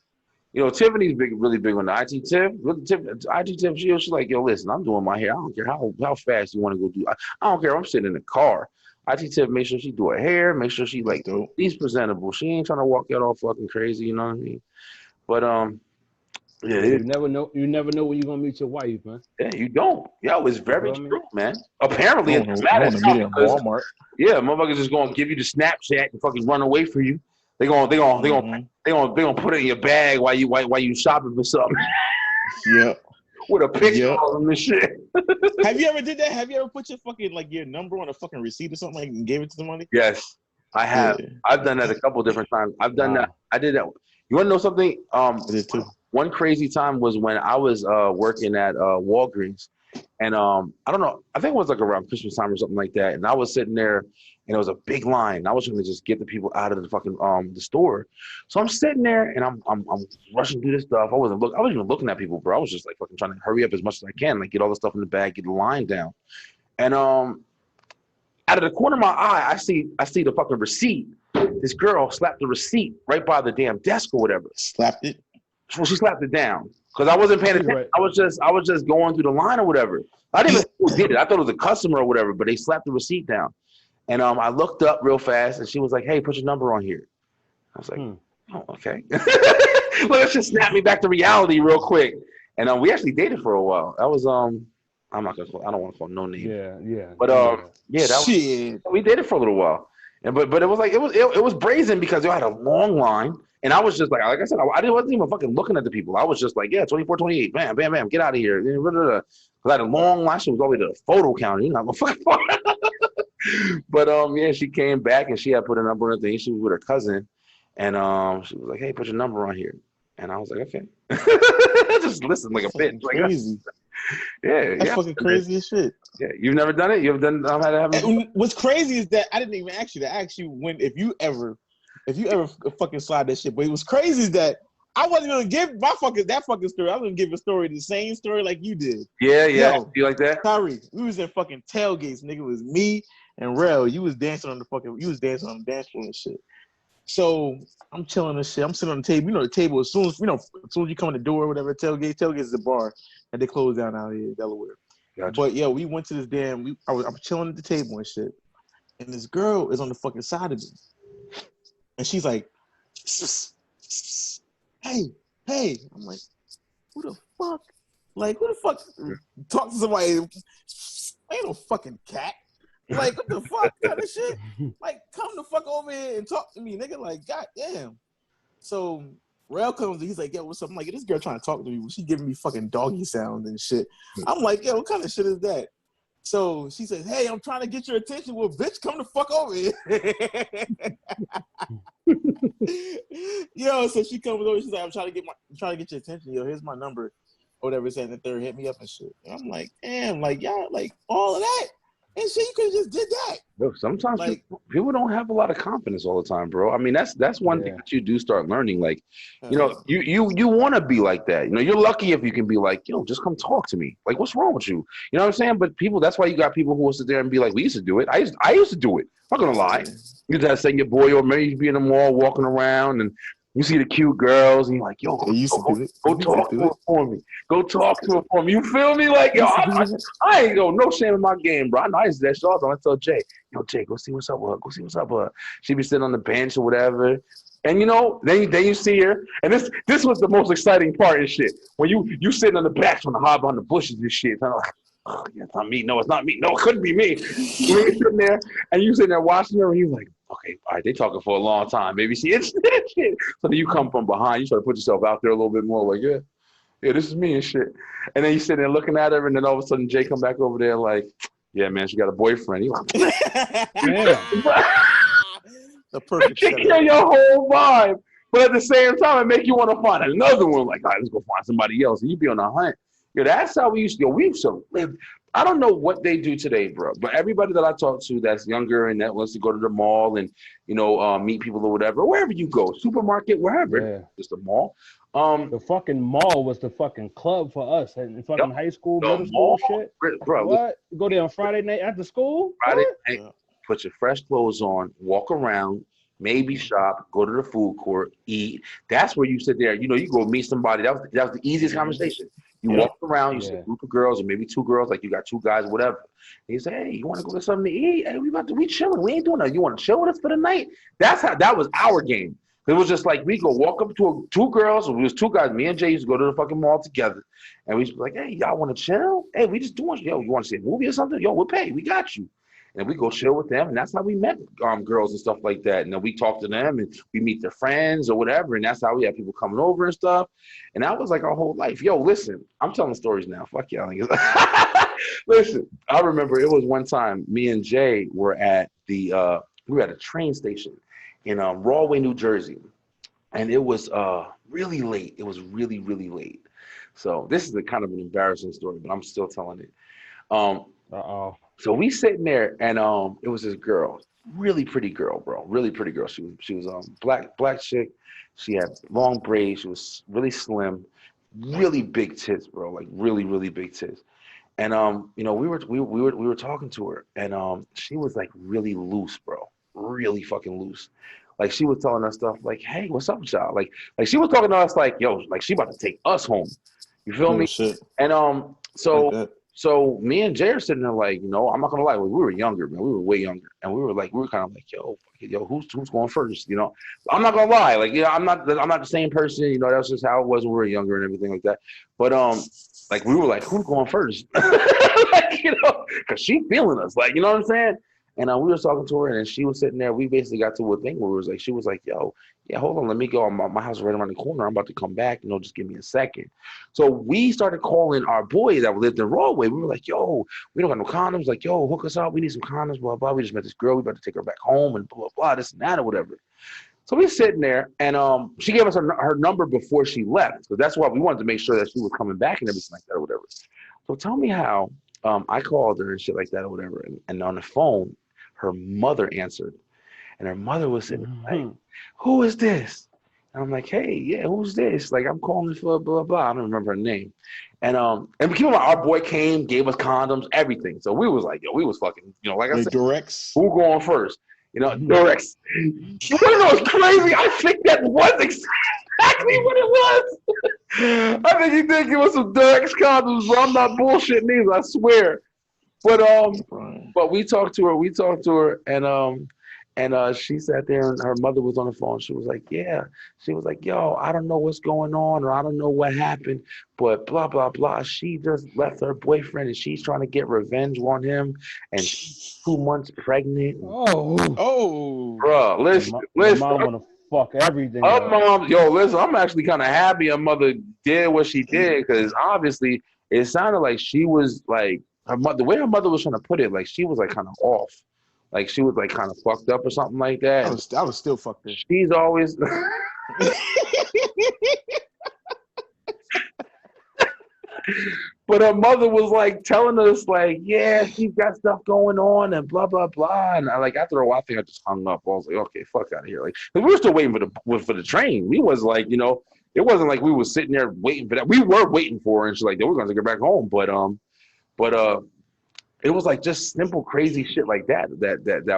you know, Tiffany's really big on the IT tip. IT tip, she's like, yo, listen, I'm doing my hair. I don't care how fast you want to go do. I don't care. I'm sitting in the car. IT tip, make sure she do her hair. Make sure she like she's presentable. She ain't trying to walk out all fucking crazy. You know what I mean? But
yeah, you never know. You never know when you're gonna meet your wife, man.
Yeah, you don't. Yo, it's very true, man. Apparently, it's
Walmart.
Yeah, motherfuckers just gonna give you the Snapchat and fucking run away from you. They gonna put it in your bag while you shopping for something.
Yeah.
With a picture of them and shit.
Have you ever did that? Have you ever put your fucking your number on a fucking receipt or something and gave it to somebody?
Yes, I have. Yeah. I've done that a couple different times. I've done that. I did that. You wanna know something? I did too. One crazy time was when I was working at Walgreens, and I don't know. I think it was like around Christmas time or something like that. And I was sitting there. And it was a big line. I was trying to just get the people out of the fucking the store. So I'm sitting there and I'm rushing through this stuff. I wasn't even looking at people, bro. I was just like fucking trying to hurry up as much as I can, like get all the stuff in the bag, get the line down. And out of the corner of my eye, I see the fucking receipt. This girl slapped the receipt right by the damn desk or whatever.
Slapped it?
Well, she slapped it down because I wasn't paying attention. Right. I was just going through the line or whatever. I didn't even know who did it. I thought it was a customer or whatever, but they slapped the receipt down. And I looked up real fast, and she was like, "Hey, put your number on here." I was like, "Oh, okay." Let's just snap me back to reality real quick. And we actually dated for a while. That was I don't want to call no name.
Yeah.
But that was, we dated for a little while. And but it was like it was brazen because I had a long line, and I was just like I said, I wasn't even fucking looking at the people. I was just like, 24, 28, bam, bam, bam, get out of here. Because I had a long line. She was all the way to the photo counter. You know, I'm fucking. But she came back and she had put a number on the thing. She was with her cousin, and she was like, "Hey, put your number on here." And I was like, "Okay." Just listen like a bitch. Like,
crazy.
That's
fucking crazy as shit.
Yeah, you've never done it. You've done.
What's crazy is that I didn't even ask you to ask you when if you ever fucking slide that shit. But what's crazy is that I wasn't gonna give that fucking story. I was gonna give a story, the same story like you did.
Yeah. Yo, you like that?
Tyree, we was in fucking tailgates, nigga. It was me and Rel. You was dancing on the dance floor and shit. So I'm chilling and shit. I'm sitting on the table. You know the table. As soon as you come in the door, or whatever. Tailgate is the bar, and they close down out here in Delaware. Gotcha. But yeah, we went to this damn. I'm chilling at the table and shit, and this girl is on the fucking side of me, and she's like, "Hey." I'm like, "Who the fuck? Like, who the fuck talk to somebody? Ain't no fucking cat. Like, what the fuck kind of shit? Like, come the fuck over here and talk to me, nigga. Like, goddamn." So Rail comes and he's like, "Yo, what's up?" I'm like, "This girl trying to talk to me. She giving me fucking doggy sounds and shit." I'm like, "Yo, what kind of shit is that?" So she says, "Hey, I'm trying to get your attention." Well, bitch, come the fuck over here. Yo, so she comes over. She's like, I'm trying to get your attention. Yo, here's my number. Or whatever, saying the third, hit me up and shit. And I'm like, damn, like y'all, like all of that. And shit, you could have just did that.
Look, sometimes like, people don't have a lot of confidence all the time, bro. I mean, that's one thing that you do start learning. Like, you know, you want to be like that. You know, you're lucky if you can be like, yo, just come talk to me. Like, what's wrong with you? You know what I'm saying? But people, that's why you got people who will sit there and be like, we used to do it. I used to do it. I'm not gonna lie. You just send your boy, or maybe you be in the mall walking around and you see the cute girls, and you're like, yo, go talk to her for me. Go talk to her for me. You feel me? Like, yo, I ain't no shame in my game, bro. I know I used to do that shit all the time. I tell Jay, yo, Jay, go see what's up with her. Go see what's up with her. She be sitting on the bench or whatever. And, you know, then you see her. And this was the most exciting part and shit. When you sitting on the back on the hop on the bushes and shit. And I'm like, oh, yeah, it's not me. No, it's not me. No, it couldn't be me. You're sitting there, and you sitting there watching her, and you're like, okay, all right, they talking for a long time. Maybe she interested in shit. So then you come from behind. You try to put yourself out there a little bit more, like, yeah, this is me and shit. And then you sit there looking at her, and then all of a sudden Jay come back over there like, yeah, man, she got a boyfriend. You like,
the perfect
take care of your whole vibe. But at the same time, it make you want to find another one. Like, all right, let's go find somebody else. And you be on a hunt. Yo, that's how we used to go. We used to live. I don't know what they do today, bro. But everybody that I talk to that's younger and that wants to go to the mall and, you know, meet people or whatever, wherever you go, supermarket, wherever, it's the mall.
The fucking mall was the fucking club for us in fucking high school, middle school shit.
Bro,
what? You go there on Friday night after school?
Friday night, put your fresh clothes on, walk around, maybe shop, go to the food court, eat. That's where you sit there. You know, you go meet somebody. That was the easiest conversation. You walk around, you see a group of girls or maybe two girls, like you got two guys, whatever. And you say, hey, you want to go get something to eat? Hey, we chilling. We ain't doing nothing. You want to chill with us for the night? That was our game. It was just like we go walk up to two girls, or it was two guys. Me and Jay used to go to the fucking mall together. And we used to be like, hey, y'all want to chill? Hey, we just doing, yo, you want to see a movie or something? Yo, we'll pay. We got you. And we go chill with them, and that's how we met girls and stuff like that. And then we talk to them, and we meet their friends or whatever, and that's how we have people coming over and stuff. And that was like our whole life. Yo, listen, I'm telling stories now. Fuck y'all. Listen, I remember it was one time me and Jay were at we were at a train station in Rahway, New Jersey, and it was really late. It was really, really late. So this is a kind of an embarrassing story, but I'm still telling it. So we sitting there, and it was this girl, really pretty girl, bro, really pretty girl. She was black chick. She had long braids. She was really slim, really big tits, bro, like really, really big tits. And you know, we were talking to her, and she was like really loose, bro, really fucking loose. Like she was telling us stuff like, hey, what's up with y'all? Like she was talking to us like, yo, like she about to take us home. You feel me? Shit. And So me and Jay are sitting there like, you know, I'm not gonna lie, we were younger, man. We were way younger, and we were kind of like, yo, who's going first? You know, I'm not gonna lie, like, you know, I'm not the same person. You know, that's just how it was when we were younger and everything like that. But like we were like, who's going first? Like, you know, cause she feeling us, like, you know what I'm saying? And we were talking to her, and she was sitting there. We basically got to a thing where it was like, she was like, yo, yeah, hold on, let me go. My house is right around the corner. I'm about to come back. You know, just give me a second. So we started calling our boy that lived in Rahway. We were like, yo, we don't got no condoms. Like, yo, hook us up. We need some condoms, blah, blah. We just met this girl. We about to take her back home and blah, blah, blah, this and that or whatever. So we're sitting there, and she gave us her number before she left. Because that's why we wanted to make sure that she was coming back and everything like that or whatever. So tell me how I called her and shit like that or whatever. And on the phone, her mother answered, and her mother was sitting there like, who is this? And I'm like, hey, yeah, who's this? Like, I'm calling for blah, blah. I don't remember her name. And keep in mind, our boy came, gave us condoms, everything. So we was like, yo, we was fucking, you know, like I said,
directs.
who going first? You know, Durex. You want to know what's crazy? I think that was exactly what it was. I think he did give us some Durex condoms, bro. I'm not bullshitting these, I swear. But we talked to her, and she sat there, and her mother was on the phone. She was like, yeah. She was like, yo, I don't know what's going on, or I don't know what happened, but blah, blah, blah. She just left her boyfriend, and she's trying to get revenge on him, and she's 2 months pregnant.
Oh.
Bro, listen.
Mom want to fuck everything.
Her mom, yo, listen, I'm actually kind of happy her mother did what she did, because obviously it sounded like she was like, the way her mother was trying to put it, like she was like kind of off. Like she was like kind of fucked up or something like that.
I was still fucked up.
She's always but her mother was like telling us like, yeah, she's got stuff going on and blah blah blah. And I like after a while, I think I just hung up. I was like, okay, fuck out of here. Like, we were still waiting for the train. We was like, you know, it wasn't like we was sitting there waiting for that. We were waiting for her, and she's like, we're gonna get back home. But it was like just simple crazy shit like that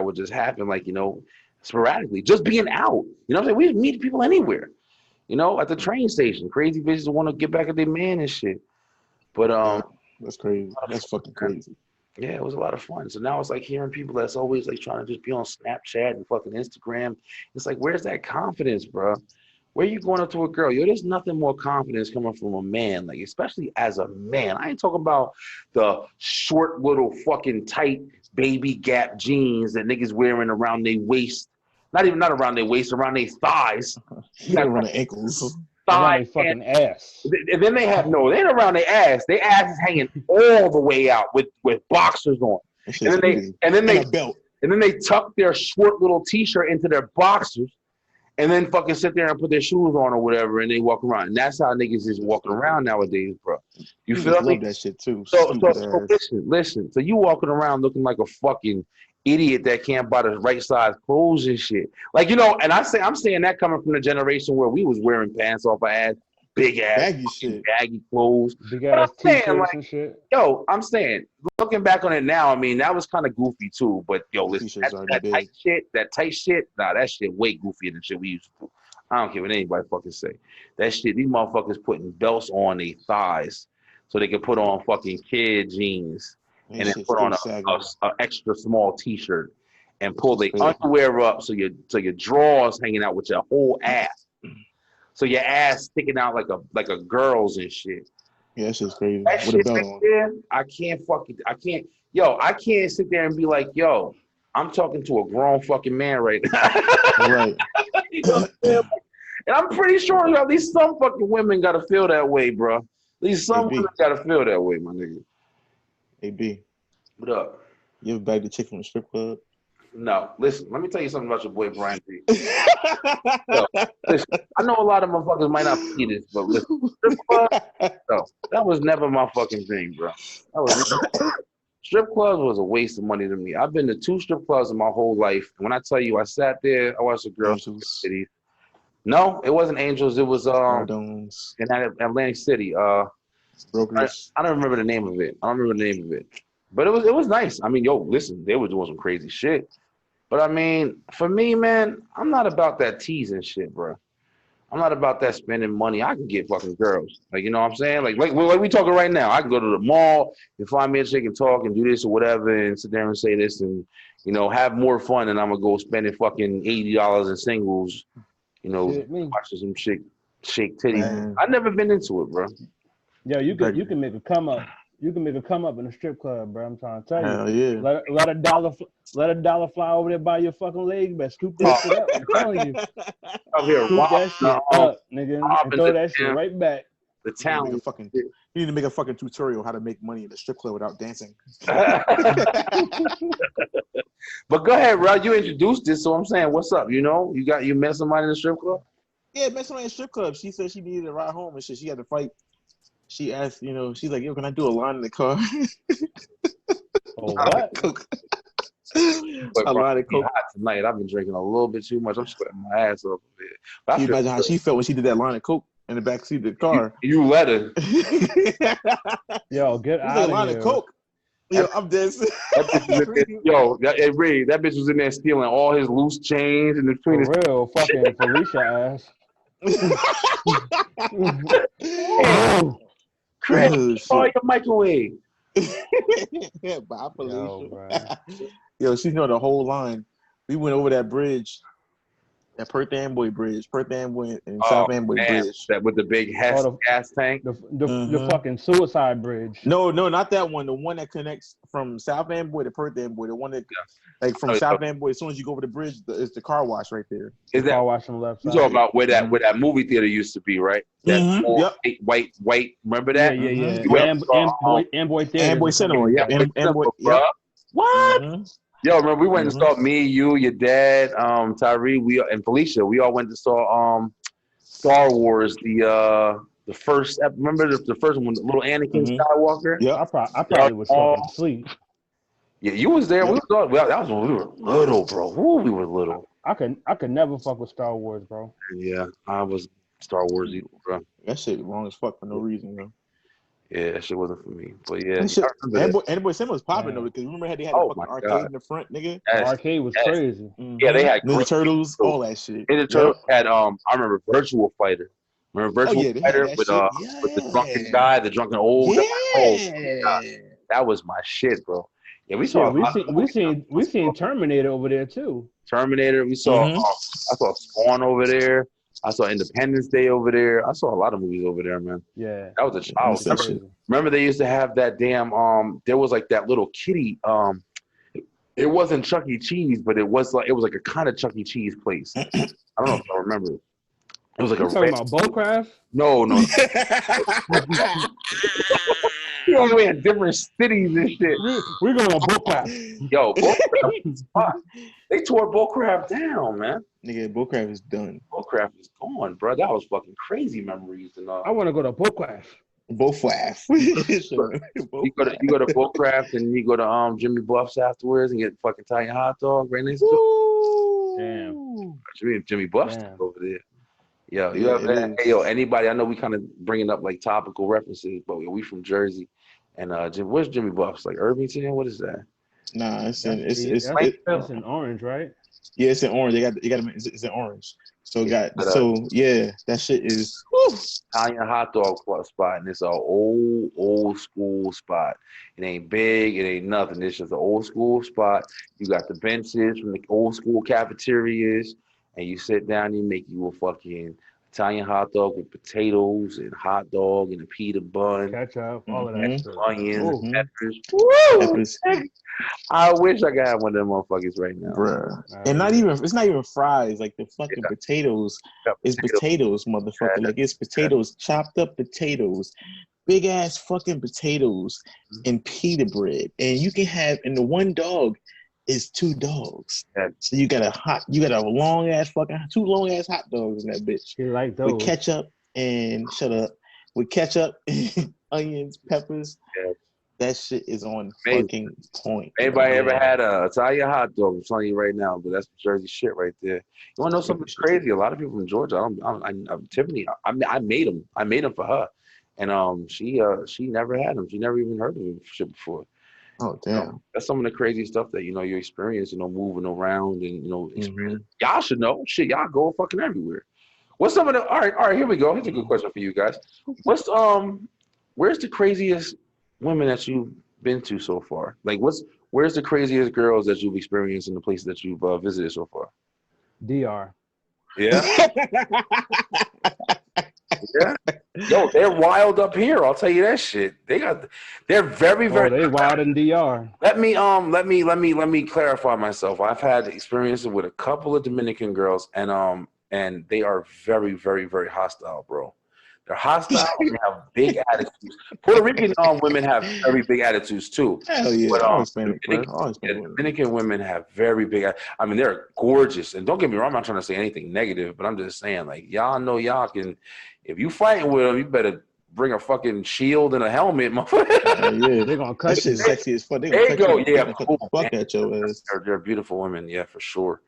would just happen, like, you know, sporadically, just being out. You know what I'm saying? We meet people anywhere, you know, at the train station. Crazy bitches want to get back at their man and shit. But
that's crazy. That's fucking crazy.
Yeah, it was a lot of fun. So now it's like hearing people that's always like trying to just be on Snapchat and fucking Instagram. It's like, where's that confidence, bro? Where you going up to a girl? Yo, there's nothing more confidence coming from a man, like especially as a man. I ain't talking about the short little fucking tight baby gap jeans that niggas wearing around their waist. Not around their waist, around their thighs.
Not around their ankles.
Thigh fucking ass.
And then they ain't around their ass. Their ass is hanging all the way out with boxers on. And then they tuck their short little t-shirt into their boxers. And then fucking sit there and put their shoes on or whatever, and they walk around. And that's how niggas is walking around nowadays, bro. You feel me?
Love that shit too.
So listen. So you walking around looking like a fucking idiot that can't buy the right size clothes and shit. Like, you know, and I'm saying that coming from the generation where we was wearing pants off our ass, big ass, baggy clothes.
Big ass t-shirts like, and shit.
Yo, I'm saying, looking back on it now, I mean, that was kind of goofy too. But yo, listen, that tight shit, nah, that shit way goofier than shit we used to do. I don't care what anybody fucking say. That shit, these motherfuckers putting belts on their thighs so they can put on fucking kid jeans and then put on a extra small t-shirt and pull the underwear up so your drawers hanging out with your whole ass. So your ass sticking out like a girl's and shit.
Yeah, that shit's crazy.
That shit right there, I can't sit there and be like, yo, I'm talking to a grown fucking man right now.
Right.
You know what I'm saying? And I'm pretty sure at least some fucking women gotta feel that way, bro. At least some women gotta feel that way, my nigga.
Hey, B.
What up?
You ever bagged a chick from a strip club?
No. Listen, let me tell you something about your boy Brian B. Listen, I know a lot of motherfuckers might not see this, but listen, strip club, no, that was never my fucking thing, bro. Strip clubs was a waste of money to me. I've been to 2 strip clubs in my whole life. And when I tell you I sat there, I watched the girls in City. No, it wasn't Angels. It was in Atlantic City.
Brokers.
I don't remember the name of it. But it was nice. I mean, yo, listen, they were doing some crazy shit. But I mean, for me, man, I'm not about that teasing shit, bro. I'm not about that spending money. I can get fucking girls. Like, you know what I'm saying? Like we talking right now. I can go to the mall and find me a chick and talk and do this or whatever and sit there and say this and, you know, have more fun than I'm going to go spending fucking $80 in singles, you know, watching some chick shake titties. I've never been into it, bro.
Yo, you can make a come up. You can make a come up in a strip club, bro. I'm trying to tell you.
Hell yeah.
Let a dollar fly over there by your fucking legs, but scoop that shit up. I'm telling you.
Out here,
scoop that shit up, nigga, and throw that shit right back.
The town.
You need to make a fucking tutorial how to make money in a strip club without dancing.
But go ahead, bro. You introduced this, so I'm saying, what's up? You know, you met somebody in the strip club?
Yeah, met somebody in a strip club. She said she needed a ride home and shit. She had to fight. She asked, you know, she's like, yo, can I do a line in the car?
Oh, what?
Coke.
A line of coke. Hot tonight. I've been drinking a little bit too much. I'm sweating my ass off a bit.
Can you imagine how she felt when she did that line of coke in the backseat of the car?
You let her.
Yo, get out of
line
here.
Of coke. Yo, I'm dead.
Hey, Ray, that bitch was in there stealing all his loose chains and between
For real, fucking Felicia ass.
Chris, call your microwave.
Bye, Felicia. Yo, she know the whole line. We went over that bridge. That Perth Amboy Bridge, Perth Amboy and South Amboy Bridge.
That with the big gas tank.
The fucking suicide bridge.
No, not that one. The one that connects from South Amboy to Perth Amboy. The one that, like, from South Amboy, as soon as you go over the bridge, it's the car wash right there.
Is that car wash on the left side?
You talking about where that movie theater used to be, right? That white. Remember that?
Yeah. Amboy Theater.
Amboy Cinema. Yeah. Amboy. Yep.
What? Yo, remember we went and saw me, you, your dad, Tyree, and Felicia. We all went to saw Star Wars, the first. Remember the first one, little Anakin Skywalker?
Yeah,
I probably was fucking asleep.
Yeah, you was there. Yep. That was when we were little, bro. Ooh, we were little.
I could never fuck with Star Wars, bro.
Yeah, I was Star Wars, bro.
That shit wrong as fuck for no reason, though.
Yeah, that shit wasn't for me. But yeah,
Amboy Cinema was popping though, because remember how they had the fucking arcade in the front, nigga?
The arcade was crazy.
Yeah, they had
Ninja Turtles, all that shit.
Ninja Turtles had I remember Virtual Fighter. Remember Virtual Fighter with the drunken guy, the drunken old guy? Oh, that was my shit, bro. Yeah, we saw.
We seen Terminator over there too.
Terminator. We saw. I saw Spawn over there. I saw Independence Day over there. I saw a lot of movies over there, man.
Yeah,
that was a child. Remember they used to have that damn. There was like that little kitty. It wasn't Chuck E. Cheese, but it was like a kind of Chuck E. Cheese place. I don't know if I remember. It was like
you talking about Bullcraft?
No. You know, we had different cities and shit.
We're going to Bullcraft.
Yo, Bullcraft. They tore Bullcraft down, man.
Nigga, Bullcraft is done.
Bullcraft is gone, bro. That was fucking crazy memories and all.
I want to go to Bullcraft.
Bullcraft.
You go to Bullcraft and you go to Jimmy Buff's afterwards and get fucking Italian hot dog right next to it.
Damn.
Jimmy Buff's over there. Yo, you have that? Hey, yo, anybody? I know we kind of bringing up like topical references, but we from Jersey, and where's Jimmy Buff's? Like Irvington? What is that?
Nah, it's
in Orange, right?
Yeah, it's in Orange. It's in Orange. So that shit is
Italian hot dog spot, and it's an old school spot. It ain't big, it ain't nothing. It's just an old school spot. You got the benches from the old school cafeterias. And you sit down and you make you a fucking Italian hot dog with potatoes and hot dog and a pita bun.
Ketchup, all of that stuff.
Onions, peppers. I wish I could have one of them motherfuckers right now.
Bruh. And it's not even fries. Like the fucking potatoes. It's potatoes, motherfucker. Like it's potatoes, chopped up potatoes. Big ass fucking potatoes and pita bread. And you can have in the one dog is 2 dogs. So you got a long ass fucking 2 long ass hot dogs in that bitch.
You like those
with ketchup and onions, peppers. Yeah. That shit is on fucking point.
Anybody ever had a Italian hot dog? I'm telling you right now, but that's Jersey shit right there. You want to know something crazy? A lot of people from Georgia. Tiffany. I made them. I made them for her, and she never had them. She never even heard of them shit before.
Oh damn!
That's some of the crazy stuff that you experience. Moving around and experience. Y'all should know. Shit, y'all go fucking everywhere. What's some of the? All right. Here we go. Here's a good question for you guys. What's where's the craziest women that you've been to so far? Like, where's the craziest girls that you've experienced in the places that you've visited so far?
DR.
Yeah. Yeah. Yo, they're wild up here. I'll tell you that shit. They're very, very.
They wild in DR.
Let me clarify myself. I've had experiences with a couple of Dominican girls, and they are very, very, very hostile, bro. They're hostile and they have big attitudes. Puerto Rican women have very big attitudes too.
Hell yeah.
But, Dominican women have very big. I mean, they're gorgeous. And don't get me wrong, I'm not trying to say anything negative, but I'm just saying, like, y'all know y'all can. If you fighting with them, you better bring a fucking shield and a helmet, motherfucker.
Yeah, they're gonna cut that shit sexy as fuck.
There you go. Yeah,
fuck at your ass.
They're beautiful women. Yeah, for sure.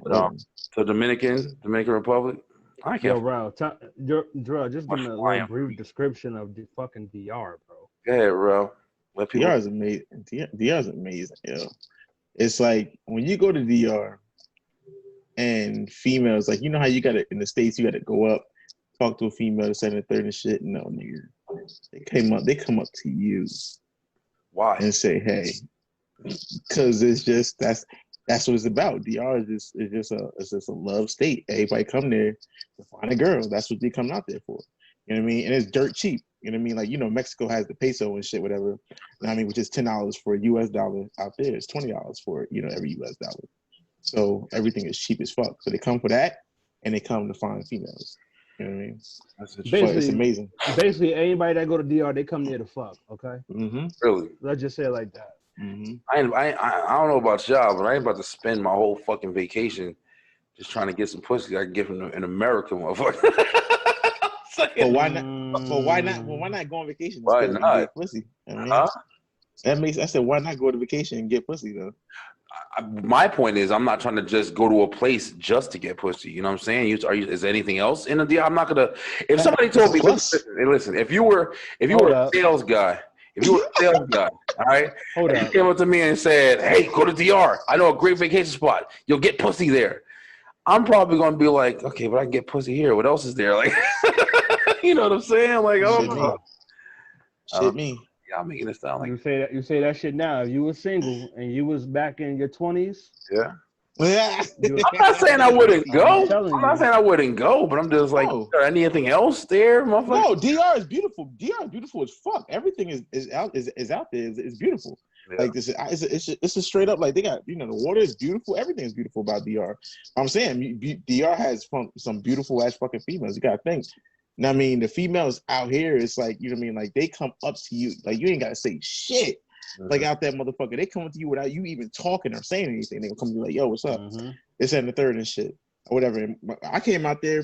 So Dominican Republic. I can't.
Yo, bro, Jerrel, just give me a little brief description of the fucking DR, bro.
Go ahead, bro.
DR is amazing. DR is amazing, yo. It's like when you go to DR and females, like, you know how you gotta, in the States, you gotta go up, talk to a female, second and third and shit. No, nigga. They come up to you.
Why?
And say, hey, because it's just that's what it's about. DR is just a love state. Everybody come there to find a girl. That's what they come out there for. You know what I mean? And it's dirt cheap. You know what I mean? Like, you know, Mexico has the peso and shit, whatever. You know what I mean? Which is $10 for a US dollar. Out there, it's $20 for, you know, every US dollar. So everything is cheap as fuck. So they come for that, and they come to find females. You know what I mean? It's amazing.
Basically, anybody that go to DR, they come there to fuck. Okay.
Mm-hmm.
Really?
Let's just say it like that.
Mm-hmm.
I don't know about y'all, but I ain't about to spend my whole fucking vacation just trying to get some pussy I can give him an American motherfucker.
But why not? But why not? Well, why not go on vacation?
Why not?
Get pussy. I mean, I said, why not go to vacation and get pussy though?
My point is, I'm not trying to just go to a place just to get pussy. You know what I'm saying? Is there anything else in the deal? I'm not gonna. If somebody told me, listen, if you were a sales guy, all right, and you came up to me and said, "Hey, go to DR. I know a great vacation spot. You'll get pussy there." I'm probably gonna be like, "Okay, but I can get pussy here. What else is there?" Like, you know what I'm saying? Like, oh,
shit, me.
Y'all making it sound like
you say that shit now. If you were single and you was back in your 20s,
yeah. I'm not saying I wouldn't go. I'm not saying I wouldn't go, but I'm just like, is there anything else there, motherfucker?
No, DR is beautiful. DR is beautiful as fuck. Everything is out there. It's beautiful. Yeah. Like this, it's a straight up, like, they got, you know, the water is beautiful. Everything is beautiful about DR. I'm saying DR has some beautiful ass fucking females. You gotta think. I mean, the females out here, it's like, you know what I mean? Like, they come up to you, like, you ain't got to say shit. Mm-hmm. Like, out that motherfucker, they come up to you without you even talking or saying anything. They come to you like, yo, what's up? Mm-hmm. It's at the third and shit, or whatever. And I came out there,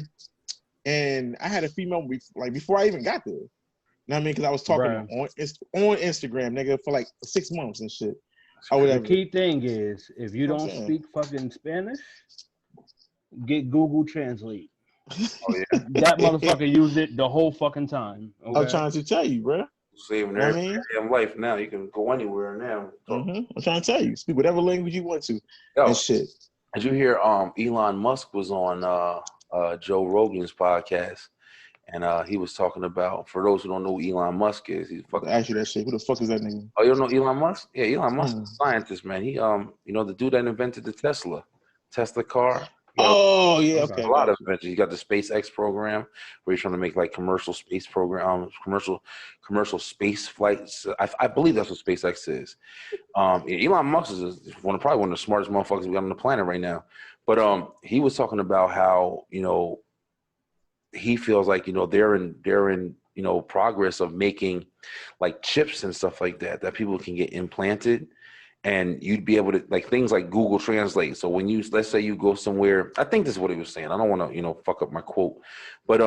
and I had a female, before I even got there. You know what I mean? Because I was talking on Instagram, nigga, for like 6 months and shit. Or whatever.
The key thing is, if you don't speak fucking Spanish, get Google Translate.
Oh, yeah.
That motherfucker used it the whole fucking time. Okay?
I'm trying to tell you, bro.
Saving every life now. You can go anywhere now.
Mm-hmm. I'm trying to tell you. Speak whatever language you want to. And shit.
Did you hear Elon Musk was on Joe Rogan's podcast, and he was talking about, for those who don't know who Elon Musk is, he's fucking.
Ask you that shit. Who the fuck is that nigga?
Oh, you don't know Elon Musk? Yeah, Elon Musk is a scientist, man. He you know, the dude that invented the Tesla car.
Oh yeah, okay.
A lot of inventions. You got the SpaceX program where you're trying to make like commercial space program, commercial space flights. I believe that's what SpaceX is. Elon Musk is probably one of the smartest motherfuckers we got on the planet right now. But he was talking about how, you know, he feels like, you know, they're in you know, progress of making like chips and stuff like that people can get implanted. And you'd be able to, like, things like Google Translate. So when let's say you go somewhere, I think this is what he was saying. I don't want to, you know, fuck up my quote. But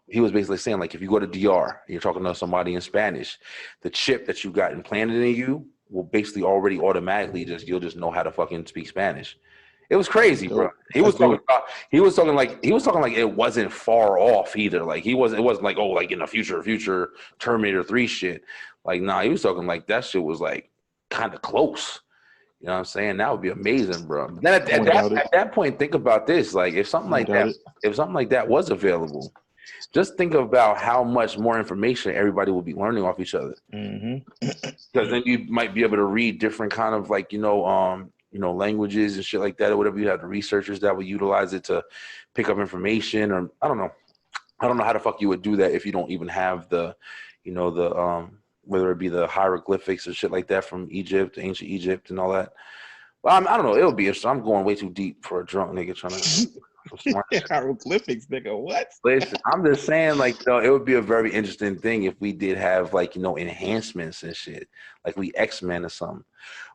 he was basically saying, like, if you go to DR, you're talking to somebody in Spanish, the chip that you got implanted in you will basically already automatically you'll just know how to fucking speak Spanish. It was crazy, bro. He was talking like it wasn't far off either. Like it wasn't like, oh, like in the future Terminator 3 shit. Like, nah, he was talking like that shit was like kind of close. You know what I'm saying? That would be amazing, bro. Then at that point, think about this. Like, if something like that was available, just think about how much more information everybody will be learning off each other. Because then you might be able to read different kind of, like, you know, languages and shit like that, or whatever. You have the researchers that will utilize it to pick up information, or I don't know how the fuck you would do that if you don't even have the, you know, the whether it be the hieroglyphics or shit like that from Egypt, ancient Egypt, and all that. Well, I don't know. It'll be interesting. I'm going way too deep for a drunk nigga trying to.
Hieroglyphics, nigga. What?
Listen, I'm just saying, like, you know, it would be a very interesting thing if we did have, like, you know, enhancements and shit, like we X-Men or something.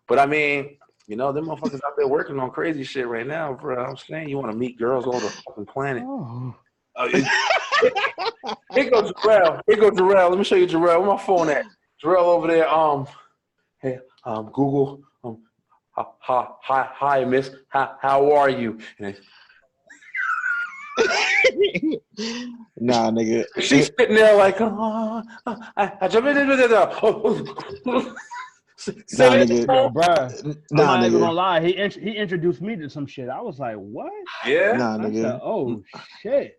But I mean, you know, them motherfuckers out there working on crazy shit right now, bro. I'm saying, you want to meet girls all over the fucking planet. Here goes Jerrel. Let me show you Jerrel. Where my phone at? Jerrel over there. Hey, Google. Hi, miss. How are you?
Nah, nigga.
She's sitting there like,
Nah, nigga.
Yo, bruh. I'm
Nah,
not even
nigga.
gonna lie. He introduced me to some shit. I was like, what?
Yeah.
Nah,
I
nigga.
said, oh shit.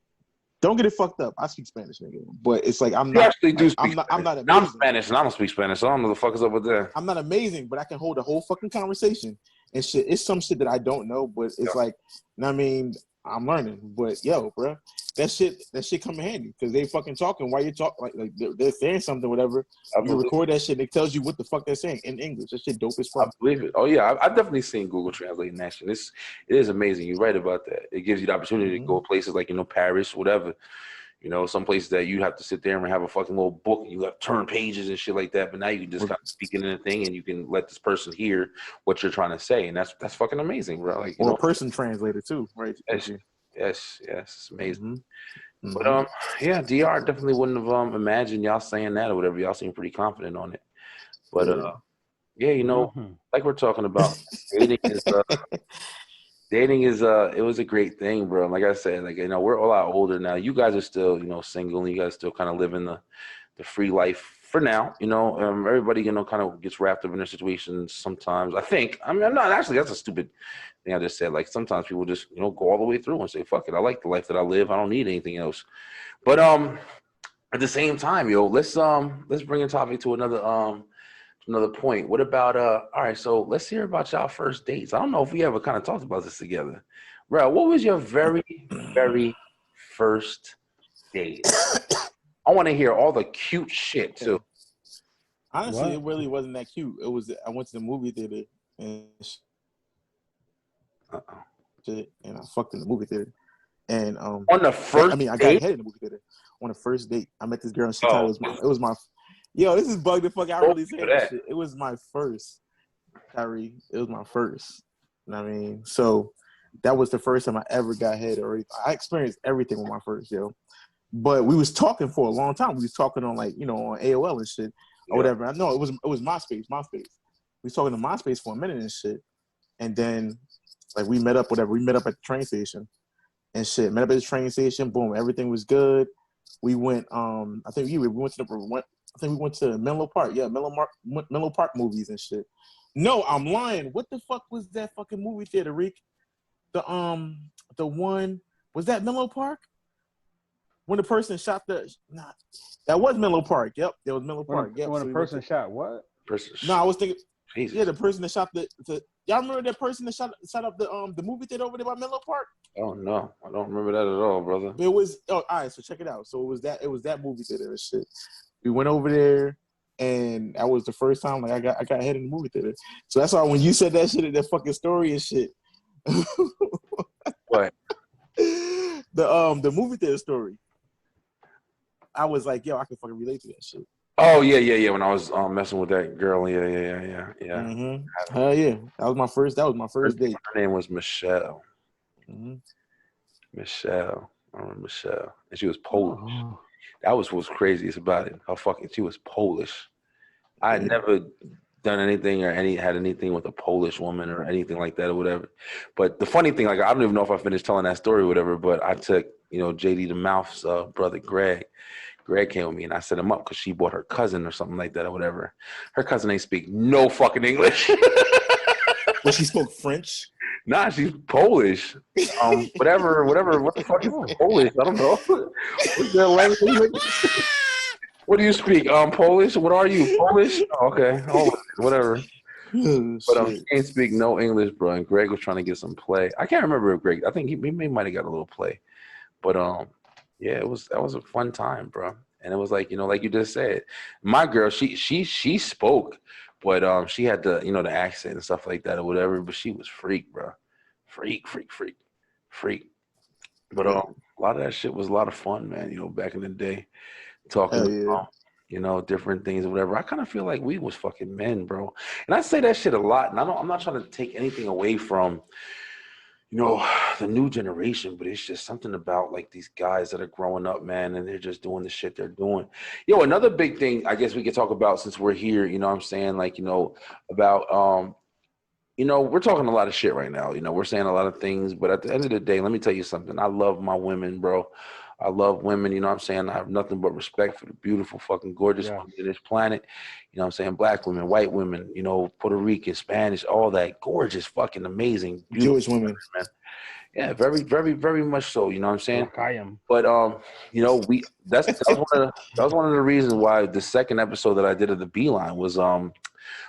Don't get it fucked up. I speak Spanish, nigga. But it's like I'm
You
not.
actually do
Like,
speak
I'm not
Spanish.
amazing.
I'm Spanish and I don't speak Spanish, so I don't know the fuck is up with that.
I'm not amazing, but I can hold a whole fucking conversation and shit. It's some shit that I don't know, but it's like, you know what I mean, I'm learning. But yo, bro, that shit come in handy because they fucking talking while you're talking. Like they're saying something, whatever. You can record that shit and it tells you what the fuck they're saying in English. That shit dope as fuck.
I believe it. Oh yeah, I've definitely seen Google Translate in action. It is amazing. You're right about that. It gives you the opportunity to go places like Paris, whatever. Some places that you have to sit there and have a fucking little book and you have to turn pages and shit like that. But now you can just kind of speak in a thing and you can let this person hear what you're trying to say. And that's fucking amazing, bro. Like,
or a person translator too, right?
Yes, it's amazing. But yeah, DR definitely wouldn't have imagined y'all saying that or whatever. Y'all seem pretty confident on it. But yeah, like we're talking about, dating is it was a great thing, bro. Like I said, like we're a lot older now. You guys are still single, and you guys still kind of living the free life for now. Everybody kind of gets wrapped up in their situations sometimes. I'm not actually. That's a stupid thing I just said. Like sometimes people just go all the way through and say, "Fuck it, I like the life that I live. I don't need anything else." But at the same time, let's bring a topic to another point. What about all right, so let's hear about y'all first dates. I don't know if we ever kind of talked about this together. Bro, what was your very, very first date? I want to hear all the cute shit too.
Honestly, it really wasn't that cute. It was I went to the movie theater and shit, and I fucked in the movie theater. And
on the first
I got head in the movie theater on the first date. I met this girl and she thought it was my yo, this is bugged the fuck out. Really saying that shit. It was my first, Tyree. It was my first. You know what I mean? So that was the first time I ever got head. I experienced everything with my first, yo. But we was talking for a long time. We was talking on on AOL and shit or whatever. I know it was MySpace. We was talking to MySpace for a minute and shit. And then we met up, whatever. We met up at the train station and shit. Met up at the train station. Boom, everything was good. We went. I think we went to Menlo Park. Yeah, Menlo Park movies and shit. No, I'm lying. What the fuck was that fucking movie theater, Reek? The one was that Menlo Park? When the person shot that was Menlo Park. Yep, that was Menlo Park. Yep.
When a person shot what?
No, I was thinking.
Jesus.
Yeah, the person that shot the y'all remember that person that shot up the movie theater over there by Menlo Park?
Oh no, I don't remember that at all, brother.
It was all right. So check it out. So it was that movie theater and shit. We went over there, and that was the first time I got head in the movie theater. So that's why when you said that shit, that fucking story and shit.
What?
The movie theater story. I was like, yo, I can fucking relate to that shit.
Oh yeah. When I was messing with that girl, yeah.
Hell yeah, that was my first date.
Her name was Michelle.
Michelle.
I remember Michelle, and she was Polish. That was what's craziest about it. She was Polish. I had never done anything had anything with a Polish woman or anything like that or whatever. But the funny thing, I don't even know if I finished telling that story or whatever, but I took, JD the Mouth's brother, Greg. Greg came with me and I set him up because she bought her cousin or something like that or whatever. Her cousin ain't speak no fucking English.
Well, she spoke French?
Nah, she's Polish. Whatever. What the fuck is Polish? I don't know. What's that language? What do you speak? Polish? What are you? Polish? Oh, okay. Whatever. But he can't speak no English, bro. And Greg was trying to get some play. I can't remember if Greg. I think he might have got a little play. But yeah, that was a fun time, bro. And it was like you just said, my girl, she spoke, but she had the the accent and stuff like that or whatever. But she was freak, bro. Freak. But a lot of that shit was a lot of fun, man. Back in the day, talking about different things or whatever. I kind of feel like we was fucking men, bro. And I say that shit a lot, and I'm not trying to take anything away from the new generation, but it's just something about these guys that are growing up, man, and they're just doing the shit they're doing. Another big thing I guess we could talk about since we're here, what I'm saying, about we're talking a lot of shit right now. We're saying a lot of things, but at the end of the day, let me tell you something. I love my women, bro.
I love women, you know what I'm saying? I have nothing but respect for the beautiful, fucking gorgeous women in this planet. You know what I'm saying? Black women, white women, you know, Puerto Rican, Spanish, all that gorgeous, fucking amazing, beautiful
Jewish women,
man. Yeah, very, very, very much so. You know what I'm saying?
Like I am.
But you know, that was one of the reasons why the second episode that I did of the Beeline was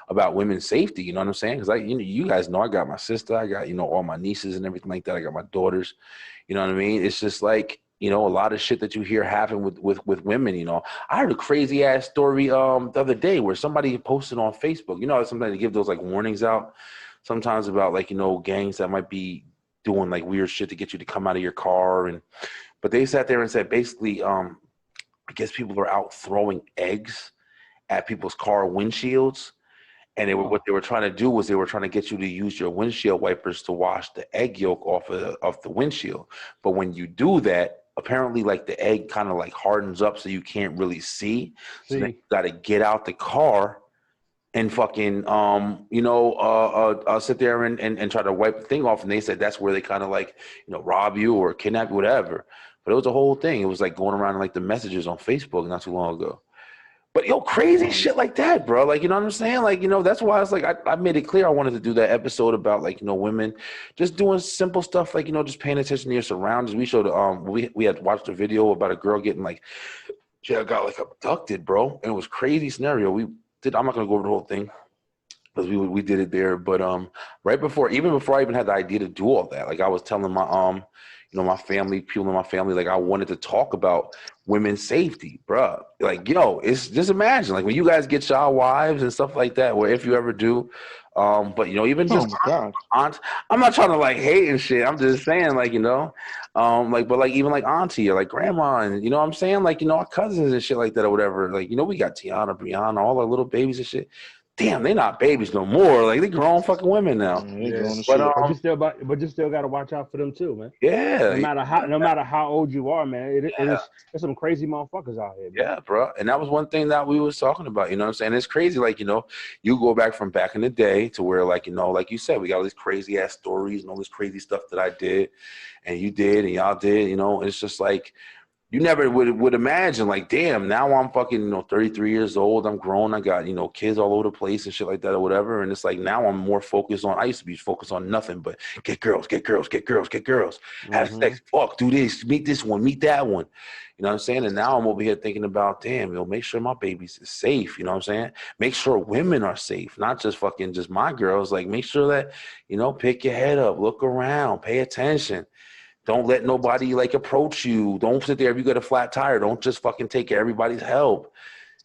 about women's safety. You know what I'm saying? Because you guys know I got my sister, I got all my nieces and everything like that. I got my daughters. You know what I mean? It's just like a lot of shit that you hear happen with women. You know, I heard a crazy ass story the other day where somebody posted on Facebook. You know, sometimes they give those like warnings out sometimes about like gangs that might be doing like weird shit to get you to come out of your car, but they sat there and said basically I guess people are out throwing eggs at people's car windshields, and what they were trying to do was they were trying to get you to use your windshield wipers to wash the egg yolk off of the windshield. But when you do that, apparently like the egg kind of like hardens up so you can't really see. So then you got to get out the car and fucking sit there and try to wipe the thing off. And they said that's where they kind of like rob you or kidnap you, whatever. But it was a whole thing. It was like going around like the messages on Facebook not too long ago. But crazy shit like that, bro. Like, you know what I'm saying? Like, that's why I was like, I made it clear I wanted to do that episode about like, women just doing simple stuff like, just paying attention to your surroundings. We showed we had watched a video about a girl getting like, she got like abducted, bro. And it was crazy scenario. I'm not gonna go over the whole thing because we did it there, but even before I even had the idea to do all that, like I was telling my my family, people in my family, like I wanted to talk about women's safety, bro. Like it's just imagine like when you guys get your wives and stuff like that, or if you ever do, but even just aunt, I'm not trying to like hate and shit. I'm just saying like but like even like auntie or like grandma and what I'm saying like our cousins and shit like that or whatever. Like we got Tiana, Brianna, all our little babies and shit. Damn, they're not babies no more. Like they grown fucking women now.
But you still got to watch out for them too, man.
Yeah.
No matter how old you are, man, there's some crazy motherfuckers out here. Man.
Yeah, bro. And that was one thing that we was talking about. You know what I'm saying? It's crazy. Like you go back from back in the day to where like like you said, we got all these crazy ass stories and all this crazy stuff that I did, and you did, and y'all did. And it's just like. You never would imagine, like, damn, now I'm fucking, 33 years old. I'm grown. I got, kids all over the place and shit like that or whatever. And it's like now I'm more focused on, I used to be focused on nothing but get girls, have sex, fuck, do this, meet this one, meet that one. You know what I'm saying? And now I'm over here thinking about, damn, make sure my baby's is safe. You know what I'm saying? Make sure women are safe, not just fucking just my girls. Like, make sure that, pick your head up, look around, pay attention. Don't let nobody like approach you. Don't sit there if you got a flat tire. Don't just fucking take everybody's help,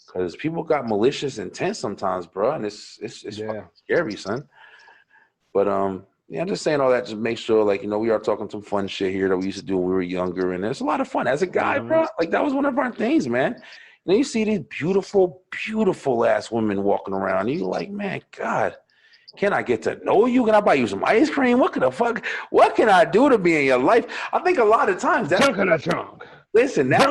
because people got malicious intent sometimes, bro, and it's fucking scary, son. But I'm just saying all that. Just make sure, like we are talking some fun shit here that we used to do when we were younger, and it's a lot of fun as a guy, bro. Like that was one of our things, man. You see these beautiful, beautiful ass women walking around, and you're like, man, God. Can I get to know you? Can I buy you some ice cream? What can I do to be in your life? I think a lot of times that's
trunk.
Listen, that's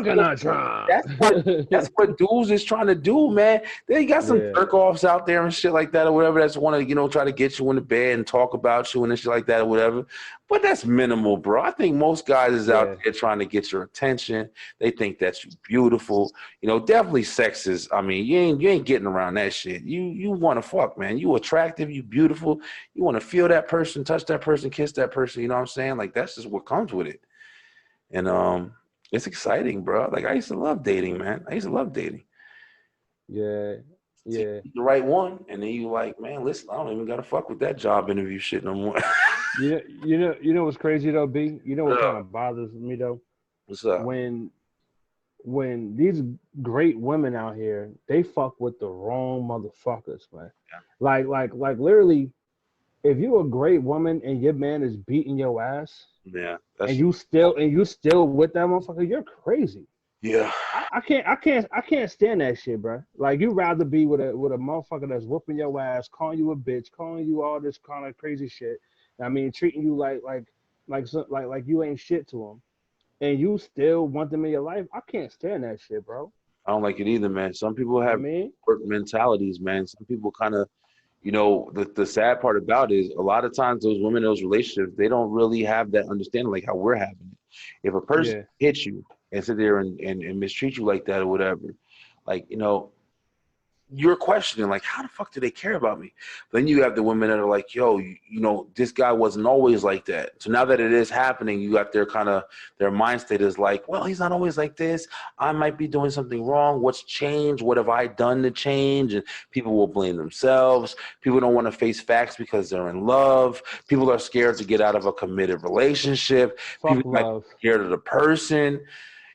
what dudes is trying to do, man. They got some jerk offs out there and shit like that or whatever that's want to, try to get you in the bed and talk about you and shit like that or whatever. But that's minimal, bro. I think most guys is out there trying to get your attention. They think that you beautiful. Definitely sex is, I mean, you ain't getting around that shit. You want to fuck, man. You attractive, you beautiful. You want to feel that person, touch that person, kiss that person. You know what I'm saying? Like that's just what comes with it. And it's exciting, bro. Like I used to love dating, man. I used to love dating.
Yeah.
The right one, and then you like, man, listen, I don't even gotta fuck with that job interview shit no more.
You know what's crazy though, B? You know what kind of bothers me though?
What's up?
When these great women out here, they fuck with the wrong motherfuckers, man. Yeah. Like literally, if you're a great woman and your man is beating your ass.
Yeah,
and you still with that motherfucker, you're crazy.
Yeah,
I can't stand that shit, bro. Like you'd rather be with a motherfucker that's whooping your ass, calling you a bitch, calling you all this kind of crazy shit. I mean, treating you like you ain't shit to him, and you still want them in your life. I can't stand that shit, bro.
I don't like it either, man. Some people have work mentalities, man. Some people kind of. The sad part about it is a lot of times those women in those relationships, they don't really have that understanding like how we're having it. If a person hits you and sit there and mistreat you like that or whatever, like, you know, you're questioning, like, how the fuck do they care about me? Then you have the women that are like, yo, you know, this guy wasn't always like that. So now that it is happening, you got their mind state is like, well, he's not always like this. I might be doing something wrong. What's changed? What have I done to change? And people will blame themselves. People don't want to face facts because they're in love. People are scared to get out of a committed relationship.
Fuck
People might
love.
be scared of the person.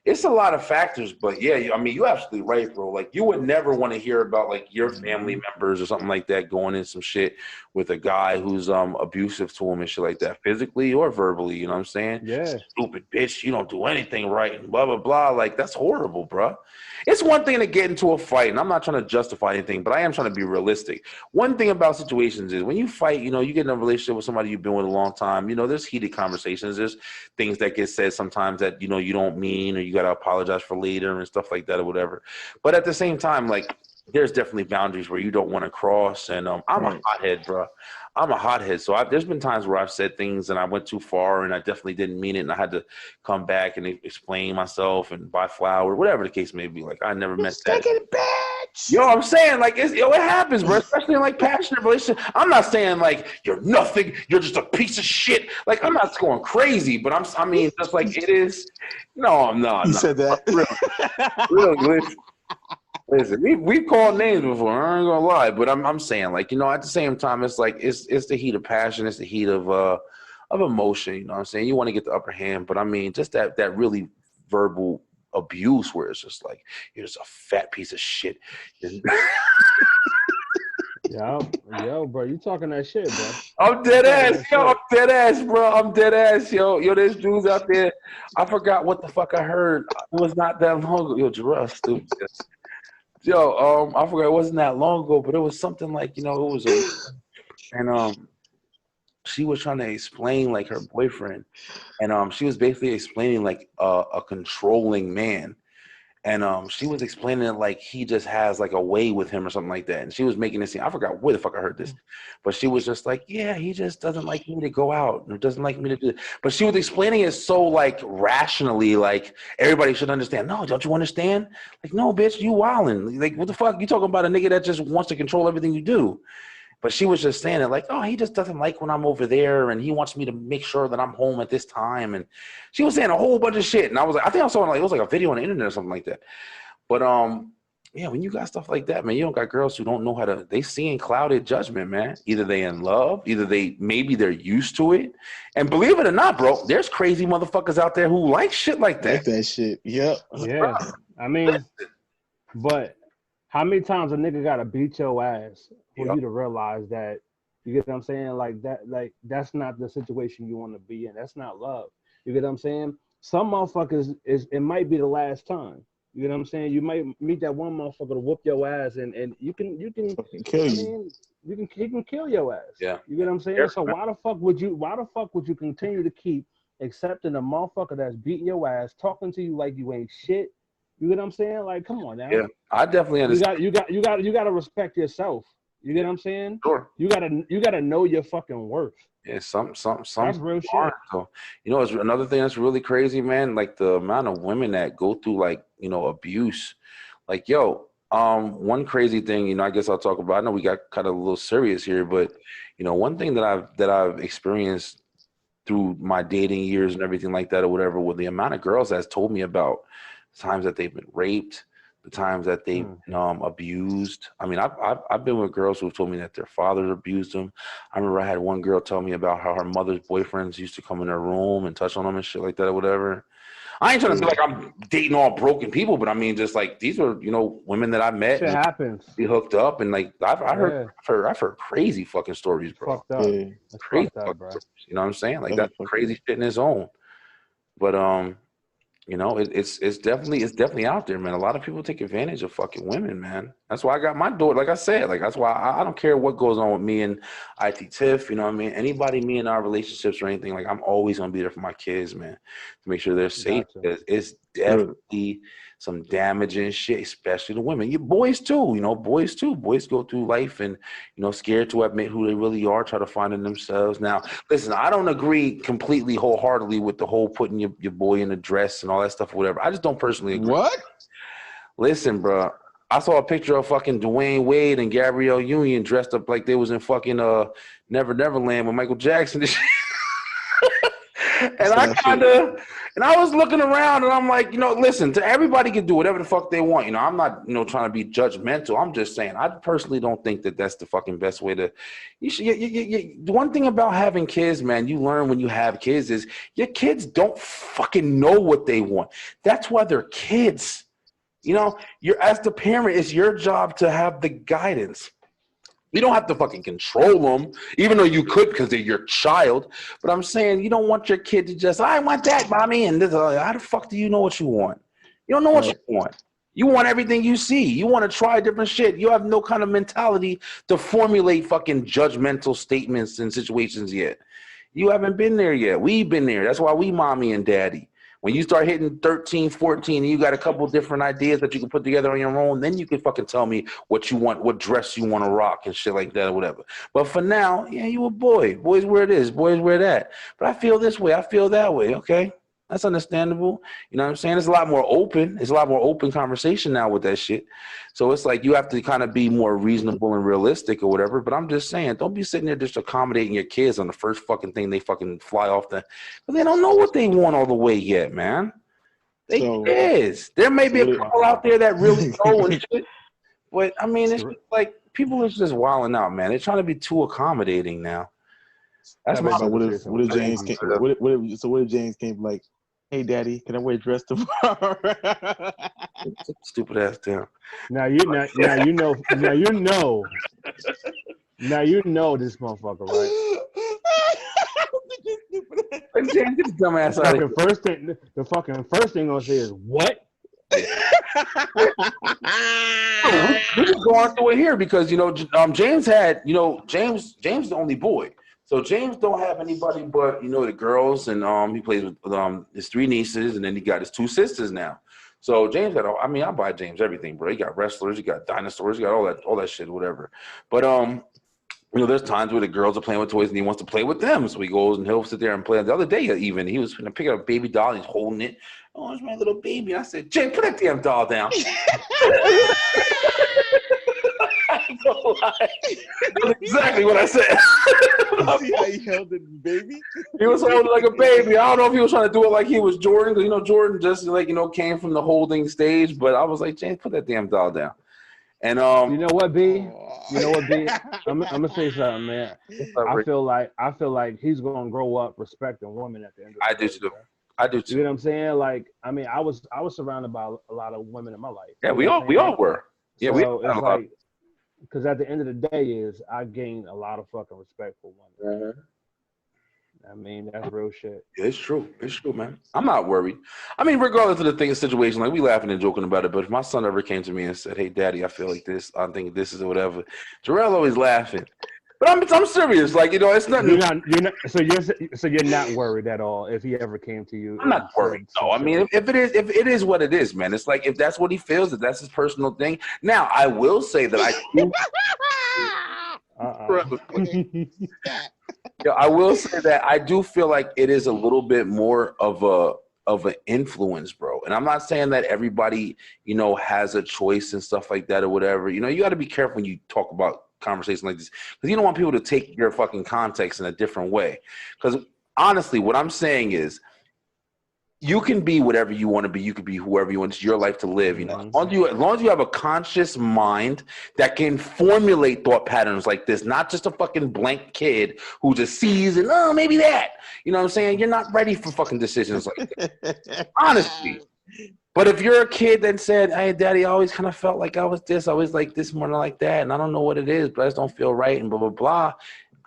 It's a lot of factors, but yeah, I mean, you're absolutely right, bro. Like, you would never want to hear about like your family members or something like that going in some shit with a guy who's abusive to him and shit like that, physically or verbally. You know what I'm saying?
Yeah.
Stupid bitch, you don't do anything right, and blah blah blah. Like, that's horrible, bro. It's one thing to get into a fight, and I'm not trying to justify anything, but I am trying to be realistic. One thing about situations is when you fight, you know, you get in a relationship with somebody you've been with a long time, you know, there's heated conversations. There's things that get said sometimes that, you know, you don't mean, or you got to apologize for later and stuff like that or whatever. But at the same time, like, there's definitely boundaries where you don't want to cross. And I'm a hothead, bro. I'm a hothead. So there's been times where I've said things and I went too far and I definitely didn't mean it. And I had to come back and explain myself and buy flour, whatever the case may be. Like, I never meant that. Yo, I'm saying, like, it happens, bro. Especially in like passionate relationships. I'm not saying like you're nothing, you're just a piece of shit. Like, I'm not going crazy, but I mean, just like it is. No, I'm not.
You said that.
Really, listen. We've called names before. I ain't gonna lie, but I'm saying, like, you know, at the same time, it's like it's the heat of passion, it's the heat of emotion. You know what I'm saying? You want to get the upper hand, but I mean, just that really verbal abuse where it's just like, you're just a fat piece of shit.
Yo, bro, you talking that shit, bro.
I'm dead ass, yo. I'm dead ass, bro. I'm dead ass, yo. Yo, there's dudes out there. I forgot what the fuck I heard. It was not that long ago. Yo, Jerrel, stupid. Yo, I forgot. It wasn't that long ago, but it was something like, you know, it was and she was trying to explain like her boyfriend, and she was basically explaining like a controlling man. And she was explaining it like he just has like a way with him or something like that. And she was making it seem, I forgot where the fuck I heard this, but she was just like, yeah, he just doesn't like me to go out or doesn't like me to do it. But she was explaining it so like rationally, like everybody should understand. No, don't you understand? Like, no, bitch, you wildin'. Like, what the fuck? You talking about a nigga that just wants to control everything you do. But she was just saying it like, oh, he just doesn't like when I'm over there, and he wants me to make sure that I'm home at this time. And she was saying a whole bunch of shit. And I was like, I think I saw like it was like a video on the internet or something like that. But yeah, when you got stuff like that, man, you don't got girls who don't know how to. They see in clouded judgment, man. Either they in love, either maybe they're used to it. And believe it or not, bro, there's crazy motherfuckers out there who like shit like that.
Like that shit. Yep.
Yeah. I mean, but how many times a nigga gotta beat your ass for you to realize that, you get what I'm saying? Like that, like that's not the situation you want to be in. That's not love. You get what I'm saying? Some motherfuckers it might be the last time. You know what I'm saying? You might meet that one motherfucker to whoop your ass, and you can
kill you.
He can kill your ass.
Yeah.
You get what I'm saying?
Yeah.
So why the fuck would you continue to keep accepting a motherfucker that's beating your ass, talking to you like you ain't shit? You get what I'm saying? Like, come on now.
Yeah, I definitely understand.
You got to respect yourself. You get what I'm saying?
Sure.
You gotta know your fucking worth.
Yeah, some
That's real shit.
So, you know, it's another thing that's really crazy, man. Like the amount of women that go through like, you know, abuse. Like, yo, one crazy thing, you know, I guess I'll talk about. I know we got kind of a little serious here, but you know, one thing that I've experienced through my dating years and everything like that or whatever, with the amount of girls that's told me about times that they've been raped, the times that they've been abused. I mean, I've been with girls who've told me that their fathers abused them. I remember I had one girl tell me about how her mother's boyfriends used to come in her room and touch on them and shit like that or whatever. I ain't trying to be like I'm dating all broken people, but I mean, just like these are, you know, women that I met.
Shit happens.
We hooked up, and like I've heard crazy fucking stories, bro.
Fucked up.
Yeah.
Crazy
fucked up, bro.
stories, you know what I'm saying? Like that's crazy shit in its own. But you know, it's definitely out there, man. A lot of people take advantage of fucking women, man. That's why I got my daughter. Like I said, like that's why I don't care what goes on with me and IT Tiff. You know what I mean? Anybody, me in our relationships or anything, like I'm always gonna be there for my kids, man, to make sure they're safe. Because it's definitely some damaging shit, especially the women. You boys too, you know, boys too. Boys go through life and scared to admit who they really are, try to find in themselves. Now, listen, I don't agree completely wholeheartedly with the whole putting your boy in a dress and all that stuff, or whatever. I just don't personally agree.
What?
Listen, bro. I saw a picture of fucking Dwayne Wade and Gabrielle Union dressed up like they was in fucking Never Neverland with Michael Jackson and shit. And I was looking around and I'm like, listen, everybody can do whatever the fuck they want. I'm not, trying to be judgmental. I'm just saying, I personally don't think that that's the fucking best way to. The one thing about having kids, man, you learn when you have kids is your kids don't fucking know what they want. That's why they're kids. You're as the parent, it's your job to have the guidance. You don't have to fucking control them, even though you could because they're your child. But I'm saying you don't want your kid to just, I want that, mommy. And this, how the fuck do you know what you want? You don't know what you want. You want everything you see. You want to try different shit. You have no kind of mentality to formulate fucking judgmental statements in situations yet. You haven't been there yet. We've been there. That's why we mommy and daddy. When you start hitting 13, 14, and you got a couple different ideas that you can put together on your own, then you can fucking tell me what you want, what dress you want to rock and shit like that or whatever. But for now, yeah, you a boy. Boys where it is. Boys where that. But I feel this way. I feel that way. Okay. That's understandable. You know what I'm saying? It's a lot more open. It's a lot more open conversation now with that shit. So it's like you have to kind of be more reasonable and realistic or whatever. But I'm just saying, don't be sitting there just accommodating your kids on the first fucking thing they fucking fly off the. But they don't know what they want all the way yet, man. They is. There may be a couple out there that really know and shit. But I mean, it's just like people are just wilding out, man. They're trying to be too accommodating now. That's my.
What if James came? What if James came like? Hey, Daddy, can I wear a dress tomorrow?
Stupid ass down.
Now you know this motherfucker, right?
James, get the dumb ass out of here.
The fucking first thing gonna say is what?
We're just going through it here because James had James the only boy. So James don't have anybody but, the girls, and he plays with his 3 nieces, and then he got his 2 sisters now. So James got, I buy James everything, bro. He got wrestlers, he got dinosaurs, he got all that shit, whatever. But there's times where the girls are playing with toys and he wants to play with them. So he goes and he'll sit there and play. The other day even, he was gonna pick up a baby doll and he's holding it. Oh, it's my little baby. And I said, James, put that damn doll down. That's exactly what I said.
See how he held the baby?
He was holding it like a baby. I don't know if he was trying to do it like he was Jordan, because Jordan just came from the holding stage. But I was like, James, put that damn doll down. And
you know what, B? I'm gonna say something, man. I feel like he's gonna grow up respecting women at the end of the day.
I do too.
You know what I'm saying? Like, I mean, I was surrounded by a lot of women in my life.
Yeah, we all were. Yeah,
so it's like, because at the end of the day, I gained a lot of fucking respect for women.
Mm-hmm.
I mean, that's real shit.
Yeah, it's true. It's true, man. I'm not worried. I mean, regardless of the situation, like we laughing and joking about it, but if my son ever came to me and said, "Hey, Daddy, I feel like this. I think this is whatever," Jerrel always laughing. But I'm serious. Like, it's nothing.
You're not worried at all if he ever came to you.
I'm not worried. No, I mean, if it is what it is, man. It's like if that's what he feels, if that's his personal thing. Now, I will say that I do. I will say that I do feel like it is a little bit more of an influence, bro. And I'm not saying that everybody, has a choice and stuff like that or whatever. You got to be careful when you talk about conversation like this, because you don't want people to take your fucking context in a different way. Because honestly, what I'm saying is, you can be whatever you want to be. You could be whoever you want. It's your life to live. As long as you have a conscious mind that can formulate thought patterns like this, not just a fucking blank kid who just sees and maybe that. You know what I'm saying? You're not ready for fucking decisions like that. Honestly. But if you're a kid that said, "Hey, Daddy, I always kind of felt like I was this, I always like this more than like that, and I don't know what it is, but I just don't feel right," and blah blah blah.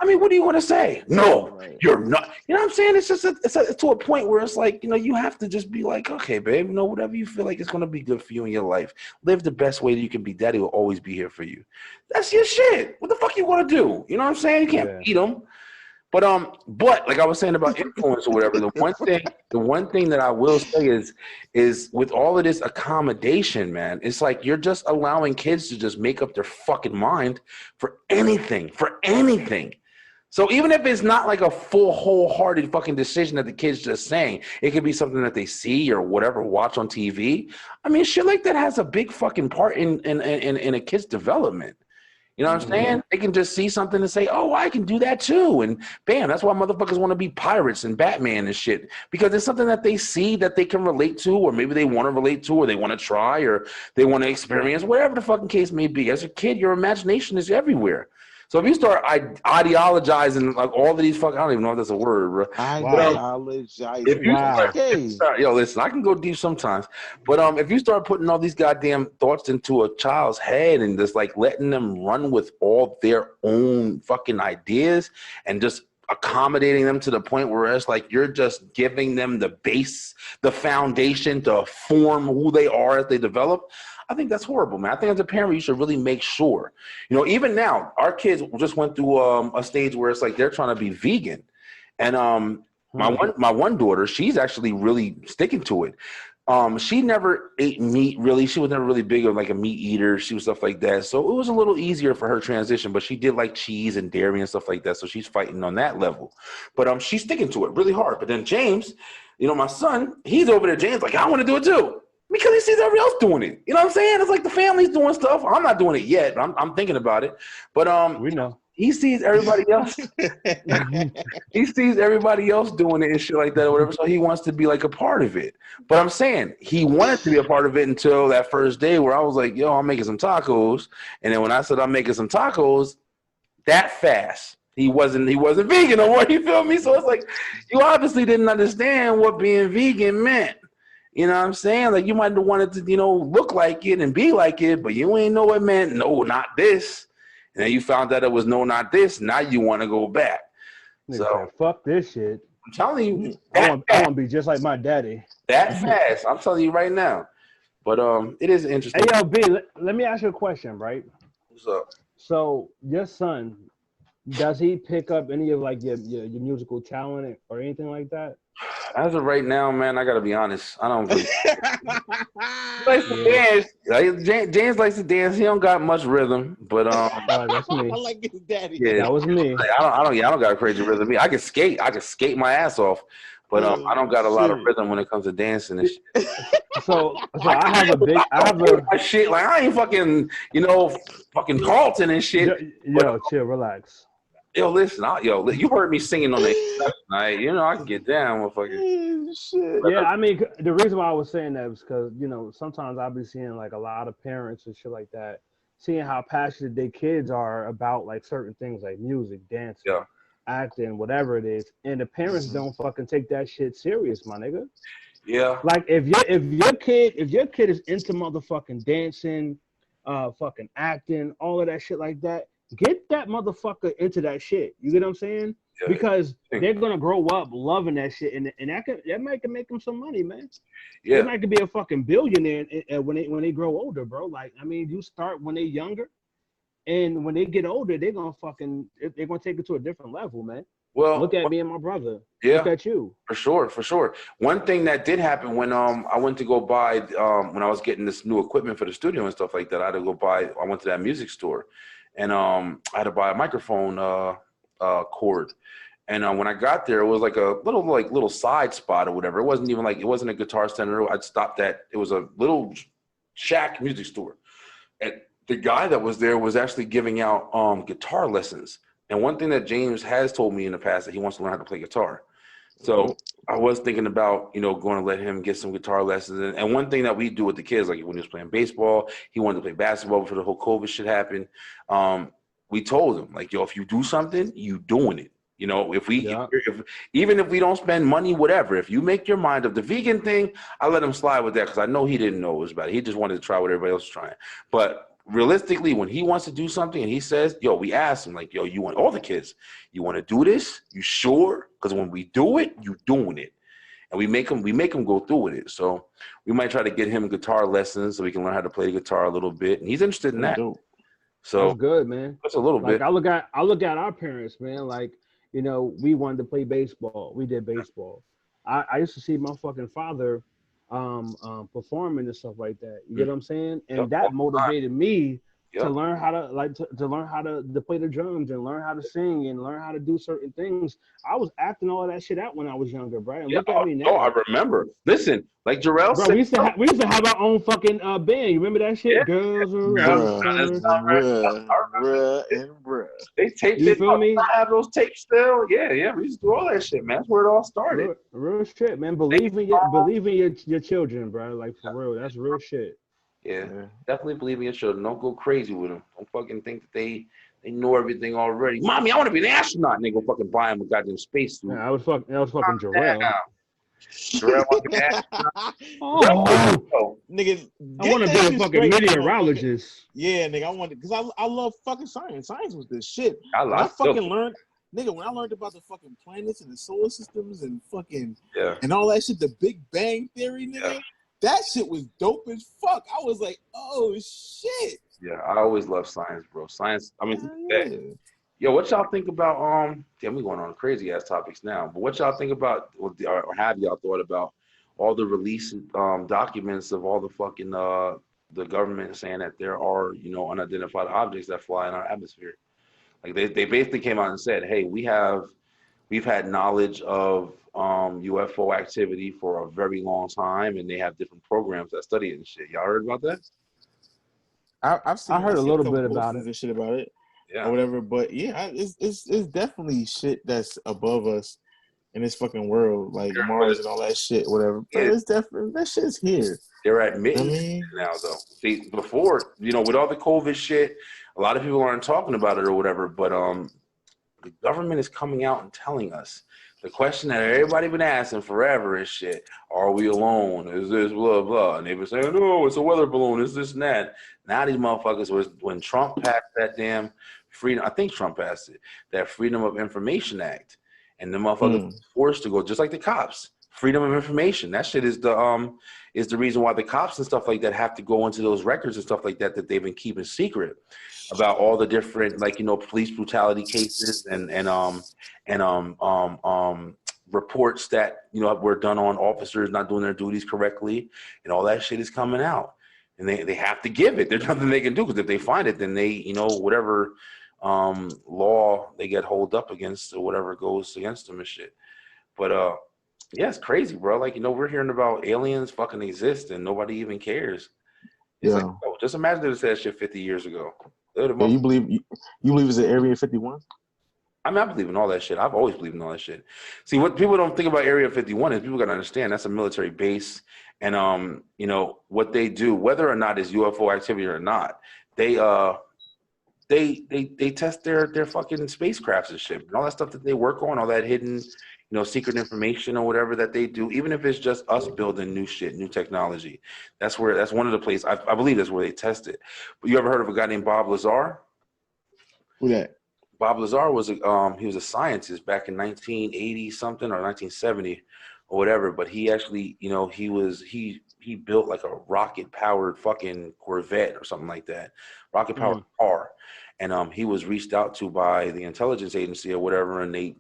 I mean, what do you want to say? No, you're not. You know what I'm saying? It's just it's to a point where it's like, you know, you have to just be like, okay, babe, you know, whatever you feel like is going to be good for you in your life. Live the best way that you can be. Daddy will always be here for you. That's your shit. What the fuck you want to do? You know what I'm saying? You can't beat them. But like I was saying about influence or whatever, the one thing that I will say is with all of this accommodation, man, it's like you're just allowing kids to just make up their fucking mind for anything. So even if it's not like a full, wholehearted fucking decision that the kid's just saying, it could be something that they see or whatever, watch on TV. I mean, shit like that has a big fucking part in a kid's development. You know what I'm saying? They can just see something and say, oh, I can do that too. And bam, that's why motherfuckers want to be pirates and Batman and shit. Because it's something that they see that they can relate to, or maybe they want to relate to, or they want to try, or they want to experience, whatever the fucking case may be. As a kid, your imagination is everywhere. So if you start ideologizing like all of these fucking, I don't even know if that's a word, bro.
Ideologizing.
If you start, yo, listen, I can go deep sometimes, but if you start putting all these goddamn thoughts into a child's head and just like letting them run with all their own fucking ideas and just accommodating them to the point where it's like you're just giving them the base, the foundation to form who they are as they develop, I think that's horrible, man. I think as a parent, you should really make sure. You know, even now, our kids just went through a stage where it's like they're trying to be vegan. And my one daughter, she's actually really sticking to it. She never ate meat, really. She was never really big of like a meat eater. She was stuff like that. So it was a little easier for her transition, but she did like cheese and dairy and stuff like that. So she's fighting on that level. But she's sticking to it really hard. But then James, you know, my son, he's over there. James like, I want to do it too. Because he sees everybody else doing it. You know what I'm saying? It's like the family's doing stuff. I'm not doing it yet. I'm thinking about it. But
we know.
He sees everybody else. He sees everybody else doing it and shit like that or whatever. So he wants to be like a part of it. But I'm saying he wanted to be a part of it until that first day where I was like, yo, I'm making some tacos. And then when I said I'm making some tacos, that fast, he wasn't vegan no more. You feel me? So it's like you obviously didn't understand what being vegan meant. You know what I'm saying? Like you might have wanted to, you know, look like it and be like it, but you ain't know it meant no, not this. And then you found out it was no, not this. Now you want to go back. So
fuck this shit.
I'm telling you,
I want to be just like my daddy.
That fast. I'm telling you right now. But it is interesting.
Hey, yo, B, let me ask you a question, right?
What's up?
So your son, does he pick up any of like your musical talent or anything like that?
As of right now, man, I gotta be honest. I don't really likes to dance. James likes to dance. He don't got much rhythm, but
that's me.
I like his daddy.
Yeah,
that was me.
I don't got a crazy rhythm. I can skate. I can skate my ass off, but I don't got a lot of rhythm when it comes to dancing and shit.
So I have a
shit like I ain't fucking fucking Carlton and shit.
Yo, chill, relax.
Yo, listen, you heard me singing on that night. You know, I can get down, motherfucker.
Shit.
Yeah, I mean, the reason why I was saying that was because, you know, sometimes I'll be seeing like a lot of parents and shit like that, seeing how passionate their kids are about like certain things like music, dancing, acting, whatever it is, and the parents don't fucking take that shit serious, my nigga.
Yeah.
Like if your kid is into motherfucking dancing, fucking acting, all of that shit like that. Get that motherfucker into that shit. You get what I'm saying? Yeah. Because they're gonna grow up loving that shit, and that might make them some money, man. Yeah, they might be a fucking billionaire when they grow older, bro. Like, I mean, you start when they're younger, and when they get older, they're gonna take it to a different level, man. Well, look at me and my brother. Yeah, look at you.
For sure. One thing that did happen when I went to go buy when I was getting this new equipment for the studio and stuff like that, I went to that music store. And I had to buy a microphone cord. And when I got there, it was like a little side spot or whatever. It wasn't a Guitar Center. I'd stopped at. It was a little shack music store. And the guy that was there was actually giving out guitar lessons. And one thing that James has told me in the past that he wants to learn how to play guitar. So I was thinking about, going to let him get some guitar lessons. And one thing that we do with the kids, like when he was playing baseball, he wanted to play basketball before the whole COVID shit happened. We told him, like, yo, if you do something, you doing it. Even if we don't spend money, whatever, if you make your mind up, the vegan thing, I let him slide with that because I know he didn't know it was about it. He just wanted to try what everybody else was trying. But realistically, when he wants to do something and he says, yo, we ask him, like, yo, you want all the kids, you want to do this? You sure? Because when we do it, you doing it. And we make him go through with it. So we might try to get him guitar lessons so he can learn how to play the guitar a little bit. And he's interested in that. So
that's good, man.
That's a little bit.
I look at our parents, man. Like, you know, we wanted to play baseball. We did baseball. I used to see my fucking father performing and stuff like that. You get what I'm saying? And that motivated me to learn how to learn how to play the drums and learn how to sing and learn how to do certain things. I was acting all of that shit out when I was younger, bro. And look at me now.
Oh, I remember. Listen, like Jerrel said,
we used to have our own fucking band. You remember that shit? Yeah. Girls around
bruh.
They taped
you
it.
Feel me?
I have those tapes still. Yeah. We used to do all that shit, man. That's where it all started.
Real shit, man. Believe in your children, bro. Like, for real. That's real shit.
Yeah, definitely believe in your children. Don't go crazy with them. Don't fucking think that they know everything already. Mommy, I want to be an astronaut. And they go fucking buy him a goddamn spacesuit.
Yeah, that was fucking Jerrel.
Jerrel want to be an astronaut.
Nigga,
I want to be a fucking meteorologist.
Yeah, nigga, I want to, because I love fucking science. Science was this shit. When I learned about the fucking planets and the solar systems and fucking and all that shit, the Big Bang Theory, nigga. That shit was dope as fuck. I was like, oh shit. Yeah,
I always love science, bro. Science. I mean, yo, what y'all think about damn, we going on crazy ass topics now. But what y'all think about, or have y'all thought about all the release documents of all the fucking the government saying that there are, you know, unidentified objects that fly in our atmosphere? Like they basically came out and said, hey, we've had knowledge of UFO activity for a very long time, and they have different programs that study it and shit. Y'all heard about that?
I
heard a little bit about it.
And shit about it, or whatever. But yeah, it's definitely shit that's above us in this fucking world, like Mars and all that shit, whatever. But it's definitely, that shit's here.
They're admitting it now, though. See, before, you know, with all the COVID shit, a lot of people aren't talking about it or whatever. But the government is coming out and telling us. The question that everybody been asking forever is shit. Are we alone? Is this blah, blah? And they've been saying, no, it's a weather balloon. It's this and that. Now these motherfuckers, when Trump passed that damn freedom, I think Trump passed it, that Freedom of Information Act. And the motherfuckers was forced to go, just like the cops. Freedom of information. That shit is the reason why the cops and stuff like that have to go into those records and stuff like that they've been keeping secret about all the different, like, you know, police brutality cases and reports that, you know, were done on officers not doing their duties correctly, and all that shit is coming out. And they have to give it. There's nothing they can do, because if they find it, then they, you know, whatever law they get holed up against or whatever goes against them and shit. But yeah, it's crazy, bro. Like, you know, we're hearing about aliens fucking exist and nobody even cares. It's like, oh, just imagine if they said shit 50 years ago.
Yeah, you believe it's an Area 51?
I mean, I believe in all that shit. I've always believed in all that shit. See, what people don't think about Area 51 is people got to understand that's a military base. And, you know, what they do, whether or not it's UFO activity or not, they test their fucking spacecrafts and shit. And all that stuff that they work on, all that hidden, you know, secret information or whatever that they do, even if it's just us building new shit, new technology. That's one of the places, I believe that's where they test it. But you ever heard of a guy named Bob Lazar?
Who that?
Bob Lazar was he was a scientist back in 1980 something or 1970 or whatever. But he actually, you know, he built like a rocket powered fucking Corvette or something like that, rocket powered car. And he was reached out to by the intelligence agency or whatever, and they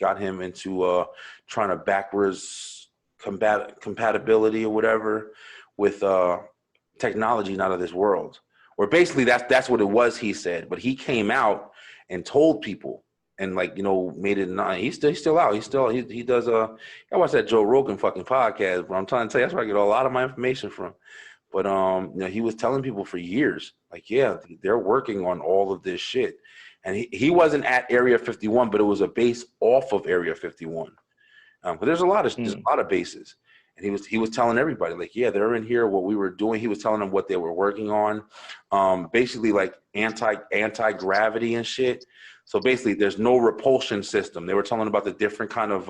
got him into trying to backwards compatibility or whatever with technology not of this world. Or basically that's what it was, he said. But he came out and told people and, like, you know, made it not. He's still out. He does I watch that Joe Rogan fucking podcast, bro. I'm trying to tell you, that's where I get a lot of my information from. But you know, he was telling people for years, like, yeah, they're working on all of this shit. And he wasn't at Area 51, but it was a base off of Area 51. But there's a lot of bases. And he was telling everybody, like, yeah, they're in here, what we were doing. He was telling them what they were working on, basically like anti-gravity and shit. So basically there's no repulsion system. They were telling about the different kind of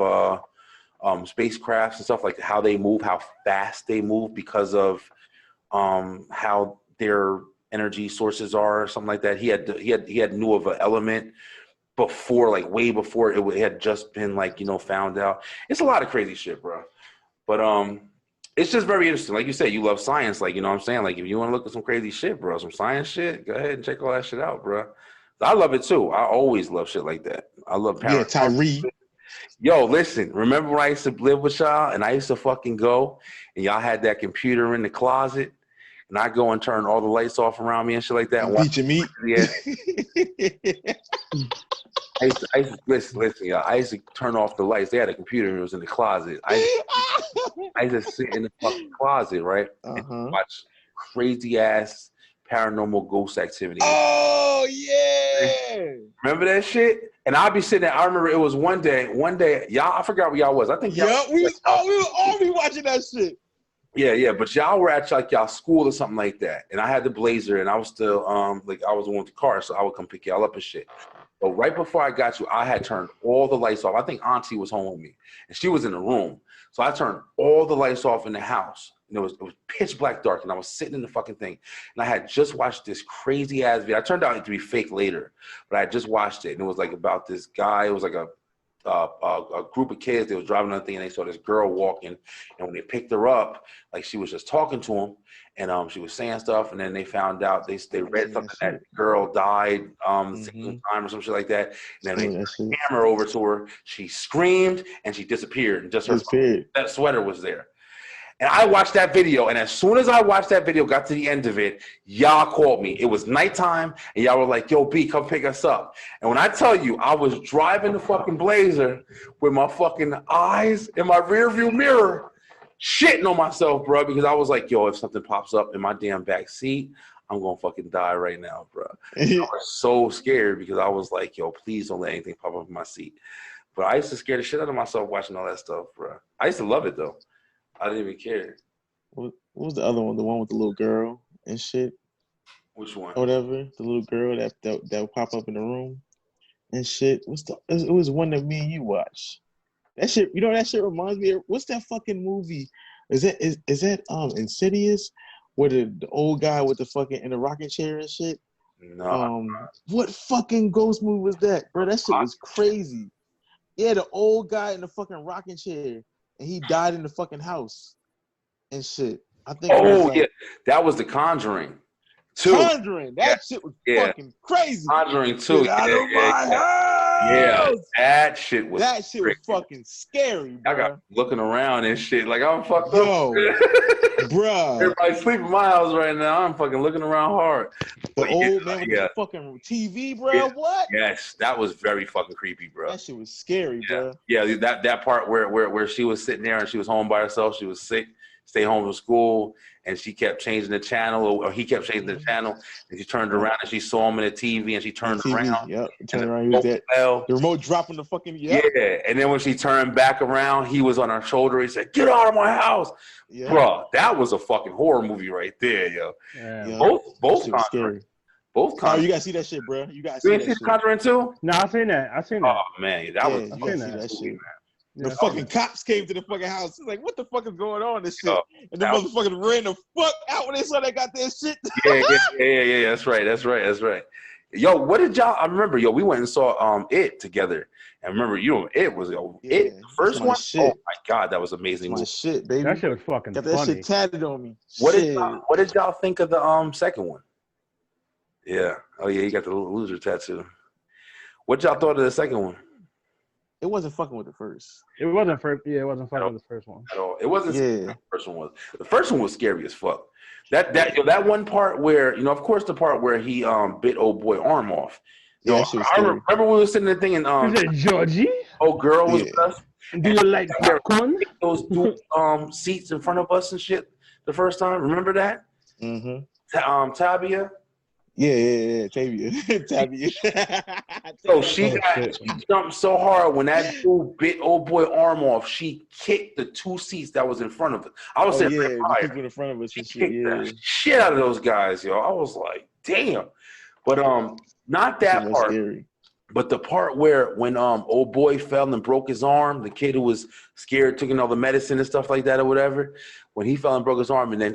spacecrafts and stuff, like how they move, how fast they move because of how they're energy sources are, or something like that. He had knew of an element before, like way before it had just been like, you know, found out. It's a lot of crazy shit, bro. But it's just very interesting. Like you said, you love science. Like, you know what I'm saying? Like, if you want to look at some crazy shit, bro, some science shit, go ahead and check all that shit out, bro. I love it too. I always love shit like that. I love
Yeah, Tyree.
Yo, listen, remember when I used to live with y'all and I used to fucking go and y'all had that computer in the closet and I go and turn all the lights off around me and shit like that?
And beat your meat.
Yeah. I used to listen, y'all. I used to turn off the lights. They had a computer and it was in the closet. I used to sit in the fucking closet, right? And watch crazy ass paranormal ghost activity.
Oh yeah.
Remember that shit? And I'll be sitting there. I remember it was one day, y'all, I forgot where y'all was. I think y'all
we would all be watching that shit.
Yeah, but y'all were at like y'all school or something like that. And I had the Blazer and I was still like I was the one with the car, so I would come pick y'all up and shit. But right before I got you, I had turned all the lights off. I think Auntie was home with me, and she was in the room. So I turned all the lights off in the house. And it was pitch black dark, and I was sitting in the fucking thing. And I had just watched this crazy ass video. I turned out to be fake later, but I had just watched it, and it was like about this guy. It was like a group of kids. They was driving on the thing, and they saw this girl walking. And when they picked her up, like she was just talking to him, and she was saying stuff. And then they found out they read something that the girl died the same time or some shit like that. And then they turned the camera over to her. She screamed and she disappeared, and just that sweater was there. And I watched that video, and as soon as I watched that video, got to the end of it, y'all called me. It was nighttime, and y'all were like, yo, B, come pick us up. And when I tell you, I was driving the fucking Blazer with my fucking eyes in my rearview mirror, shitting on myself, bro, because I was like, yo, if something pops up in my damn back seat, I'm going to fucking die right now, bro. I was so scared because I was like, yo, please don't let anything pop up in my seat. But I used to scare the shit out of myself watching all that stuff, bro. I used to love it, though. I didn't even care.
What was the other one? The one with the little girl and shit?
Which one?
Or whatever. The little girl that would pop up in the room and shit. It was one that me and you watched. That shit, you know, that shit reminds me of, what's that fucking movie? Is that Insidious? Where the old guy with the fucking in the rocking chair and shit?
No.
What fucking ghost movie was that? Bro, that shit was crazy. Yeah, the old guy in the fucking rocking chair. And he died in the fucking house and shit. I think.
Oh, yeah. That was The Conjuring.
Conjuring. That shit was fucking crazy.
Conjuring 2.
Get out of my house.
Yeah, that shit was
fucking scary, bro.
I got looking around and shit. Like, I'm fucked
up. Bro.
Everybody sleeping in my house right now. I'm fucking looking around hard.
The old man with the fucking TV, bro. Yeah. What?
Yes, that was very fucking creepy, bro.
That shit was scary, bro.
Yeah, that part where she was sitting there and she was home by herself. She was sick, stay home from school, and she kept changing the channel, or he kept changing the channel, and she turned around and she saw him in the TV, and she turned around.
Yep, turned around. The remote dropping the fucking.
Yeah, and then when she turned back around, he was on her shoulder. He said, "Get out of my house." Yeah. Bro, that was a fucking horror movie right there, yo.
Yeah.
Both Conjuring. Both Conjuring.
Oh, you gotta see that shit, bro. You gotta see that shit.
Conjuring 2?
No, I seen that.
Oh man, that was.
You gotta see that shit. The fucking cops came to the fucking house. It's like, what the fuck is going on? This shit, and the motherfuckers ran the fuck out when they saw they got their shit.
Yeah. That's right. Yo, what did y'all? I remember, we went and saw It together. And remember, it was It first one. Shit. Oh my god, that was amazing.
My shit, baby.
That shit was fucking
got that
funny.
Shit tatted on me.
What did y'all think of the second one? Yeah. Oh yeah, you got the loser tattoo. What y'all thought of the second one?
It wasn't fucking with the first.
It wasn't fucking with the first one
at all. It wasn't. Yeah. The first one was. The first one was scary as fuck. That one part where, of course, the part where he bit old boy arm off. I remember we were sitting there thinking,
is it Georgie?
Oh, girl was with us.
Do you like popcorn?
Those seats in front of us and shit the first time. Remember that?
Mm-hmm.
Tabia.
Yeah, Tabia.
So she jumped so hard when that dude bit old boy arm off. She kicked the two seats that was in front of it. I was saying,
the people in front of us.
She kicked the shit out of those guys, yo. I was like, damn. But not that part. Scary. But the part where when old boy fell and broke his arm, the kid who was scared took in all the medicine and stuff like that or whatever. When he fell and broke his arm, and then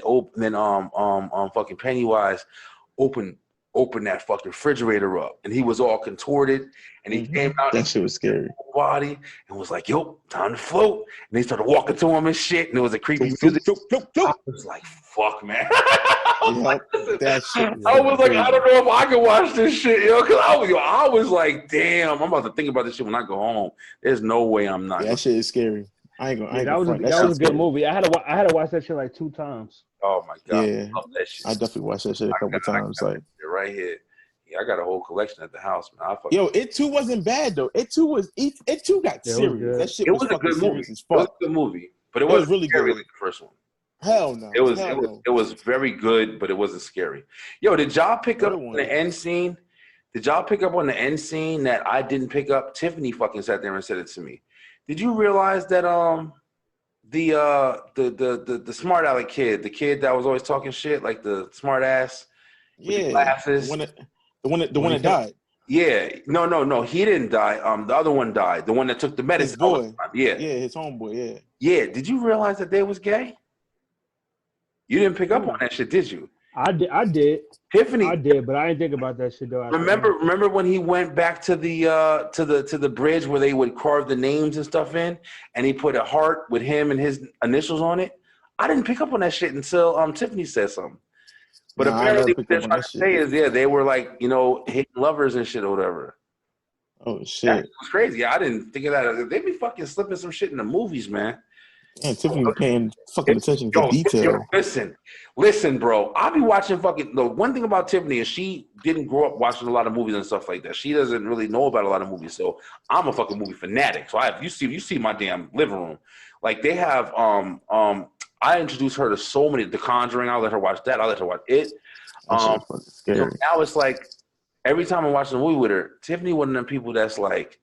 fucking Pennywise. open that fucking refrigerator up, and he was all contorted, and he came out.
That shit was scary.
Body and was like, "Yo, time to float." And they started walking to him and shit, and it was a creepy music. I was like, "Fuck, man."
That shit.
I was like, I don't know if I can watch this shit, yo, because I was like, damn, I'm about to think about this shit when I go home. There's no way I'm not.
That shit is scary. I ain't gonna.
That was a good movie. I had to watch that shit like 2 times.
Oh my god,
yeah,
I love that shit.
I definitely watched that shit a couple times. Like
right here. Yeah, I got a whole collection at the house, man.
Yo, It 2 wasn't bad though. It 2 got serious. That shit was a good movie. As fuck.
It was a good movie, but it wasn't really scary like the first one.
Hell no.
It was very good, but it wasn't scary. Yo, did y'all pick up on the end scene? Did y'all pick up on the end scene that I didn't pick up? Tiffany fucking sat there and said it to me. Did you realize that the smart aleck kid, the kid that was always talking shit, like the smart ass with the glasses,
the one that died.
Yeah, no, he didn't die. The other one died. The one that took the medicine.
His boy.
Yeah,
his homeboy. Yeah.
Yeah. Did you realize that they was gay? You didn't pick up on that shit, did you?
I did.
Tiffany,
I did, but I didn't think about that shit though.
Remember when he went back to the bridge where they would carve the names and stuff in, and he put a heart with him and his initials on it? I didn't pick up on that shit until Tiffany said something. But apparently what they're trying to say is, they were like, hitting lovers and shit or whatever.
Oh shit.
That was crazy. I didn't think of that. They be fucking slipping some shit in the movies, man.
Man, Tiffany paying fucking attention to detail.
Listen, bro. I be watching fucking. The one thing about Tiffany is she didn't grow up watching a lot of movies and stuff like that. She doesn't really know about a lot of movies. So I'm a fucking movie fanatic. So you see my damn living room. Like they have I introduced her to so many. The Conjuring. I'll let her watch that. I'll let her watch it. So now it's like every time I'm watching a movie with her, Tiffany one of them people that's like,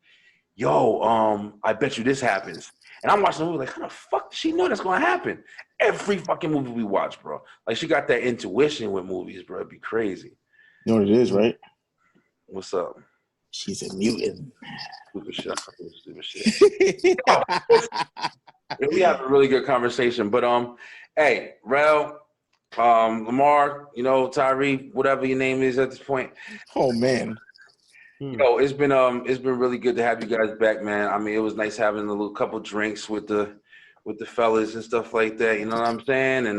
yo, I bet you this happens. And I'm watching the movie like, how the fuck does she know that's going to happen? Every fucking movie we watch, bro. Like, she got that intuition with movies, bro. It'd be crazy.
You know what it is, right?
What's up?
She's a mutant.
Stupid shit. We have a really good conversation. But, hey, Rel, Lamar, Tyree, whatever your name is at this point.
Oh, man.
Yo, it's been really good to have you guys back, man. I mean, it was nice having a little couple drinks with the fellas and stuff like that. You know what I'm saying? And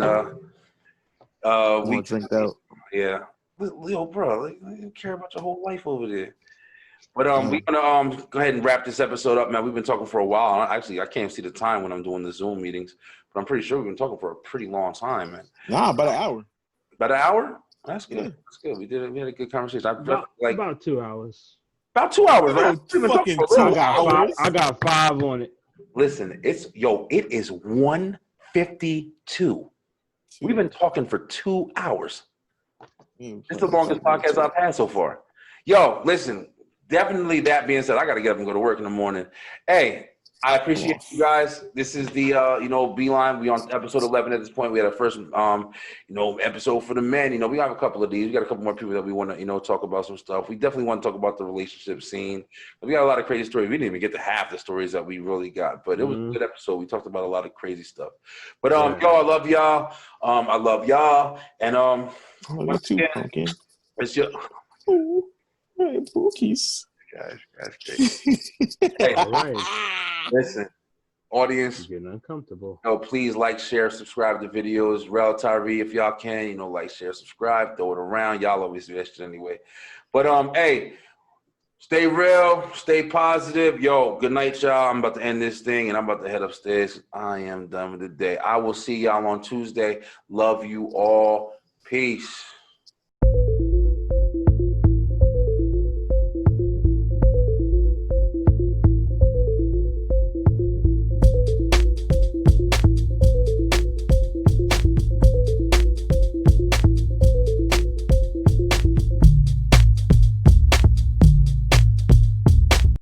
we
drinked out.
Yeah, Leo, bro, like, I don't care about your whole life over there. But we're gonna go ahead and wrap this episode up, man. We've been talking for a while. Actually, I can't see the time when I'm doing the Zoom meetings, but I'm pretty sure we've been talking for a pretty long time, man.
Nah, about an hour.
About an hour? That's good.
Yeah.
That's good. We had a good conversation.
About 2 hours.
About 2 hours, right?
I got 5 on it.
Listen, it is 1:52. We've been talking for 2 hours. It's the longest podcast I've had so far. Yo, listen, definitely that being said, I got to get up and go to work in the morning. Hey, I appreciate you guys. This is the, Beeline. We on episode 11 at this point. We had our first, episode for the men. We have a couple of these. We got a couple more people that we want to, talk about some stuff. We definitely want to talk about the relationship scene. We got a lot of crazy stories. We didn't even get to half the stories that we really got, but it was a good episode. We talked about a lot of crazy stuff. But, y'all, I love y'all. I love y'all. And,
once again,
it's your...
Bookies.
Guys, crazy. Hey, all right. Listen, audience.
Getting uncomfortable.
Please like, share, subscribe to videos. Rel, Tyree, if y'all can, like, share, subscribe, throw it around. Y'all always do that shit anyway. But hey, stay real, stay positive. Yo, good night, y'all. I'm about to end this thing and I'm about to head upstairs. I am done with the day. I will see y'all on Tuesday. Love you all. Peace.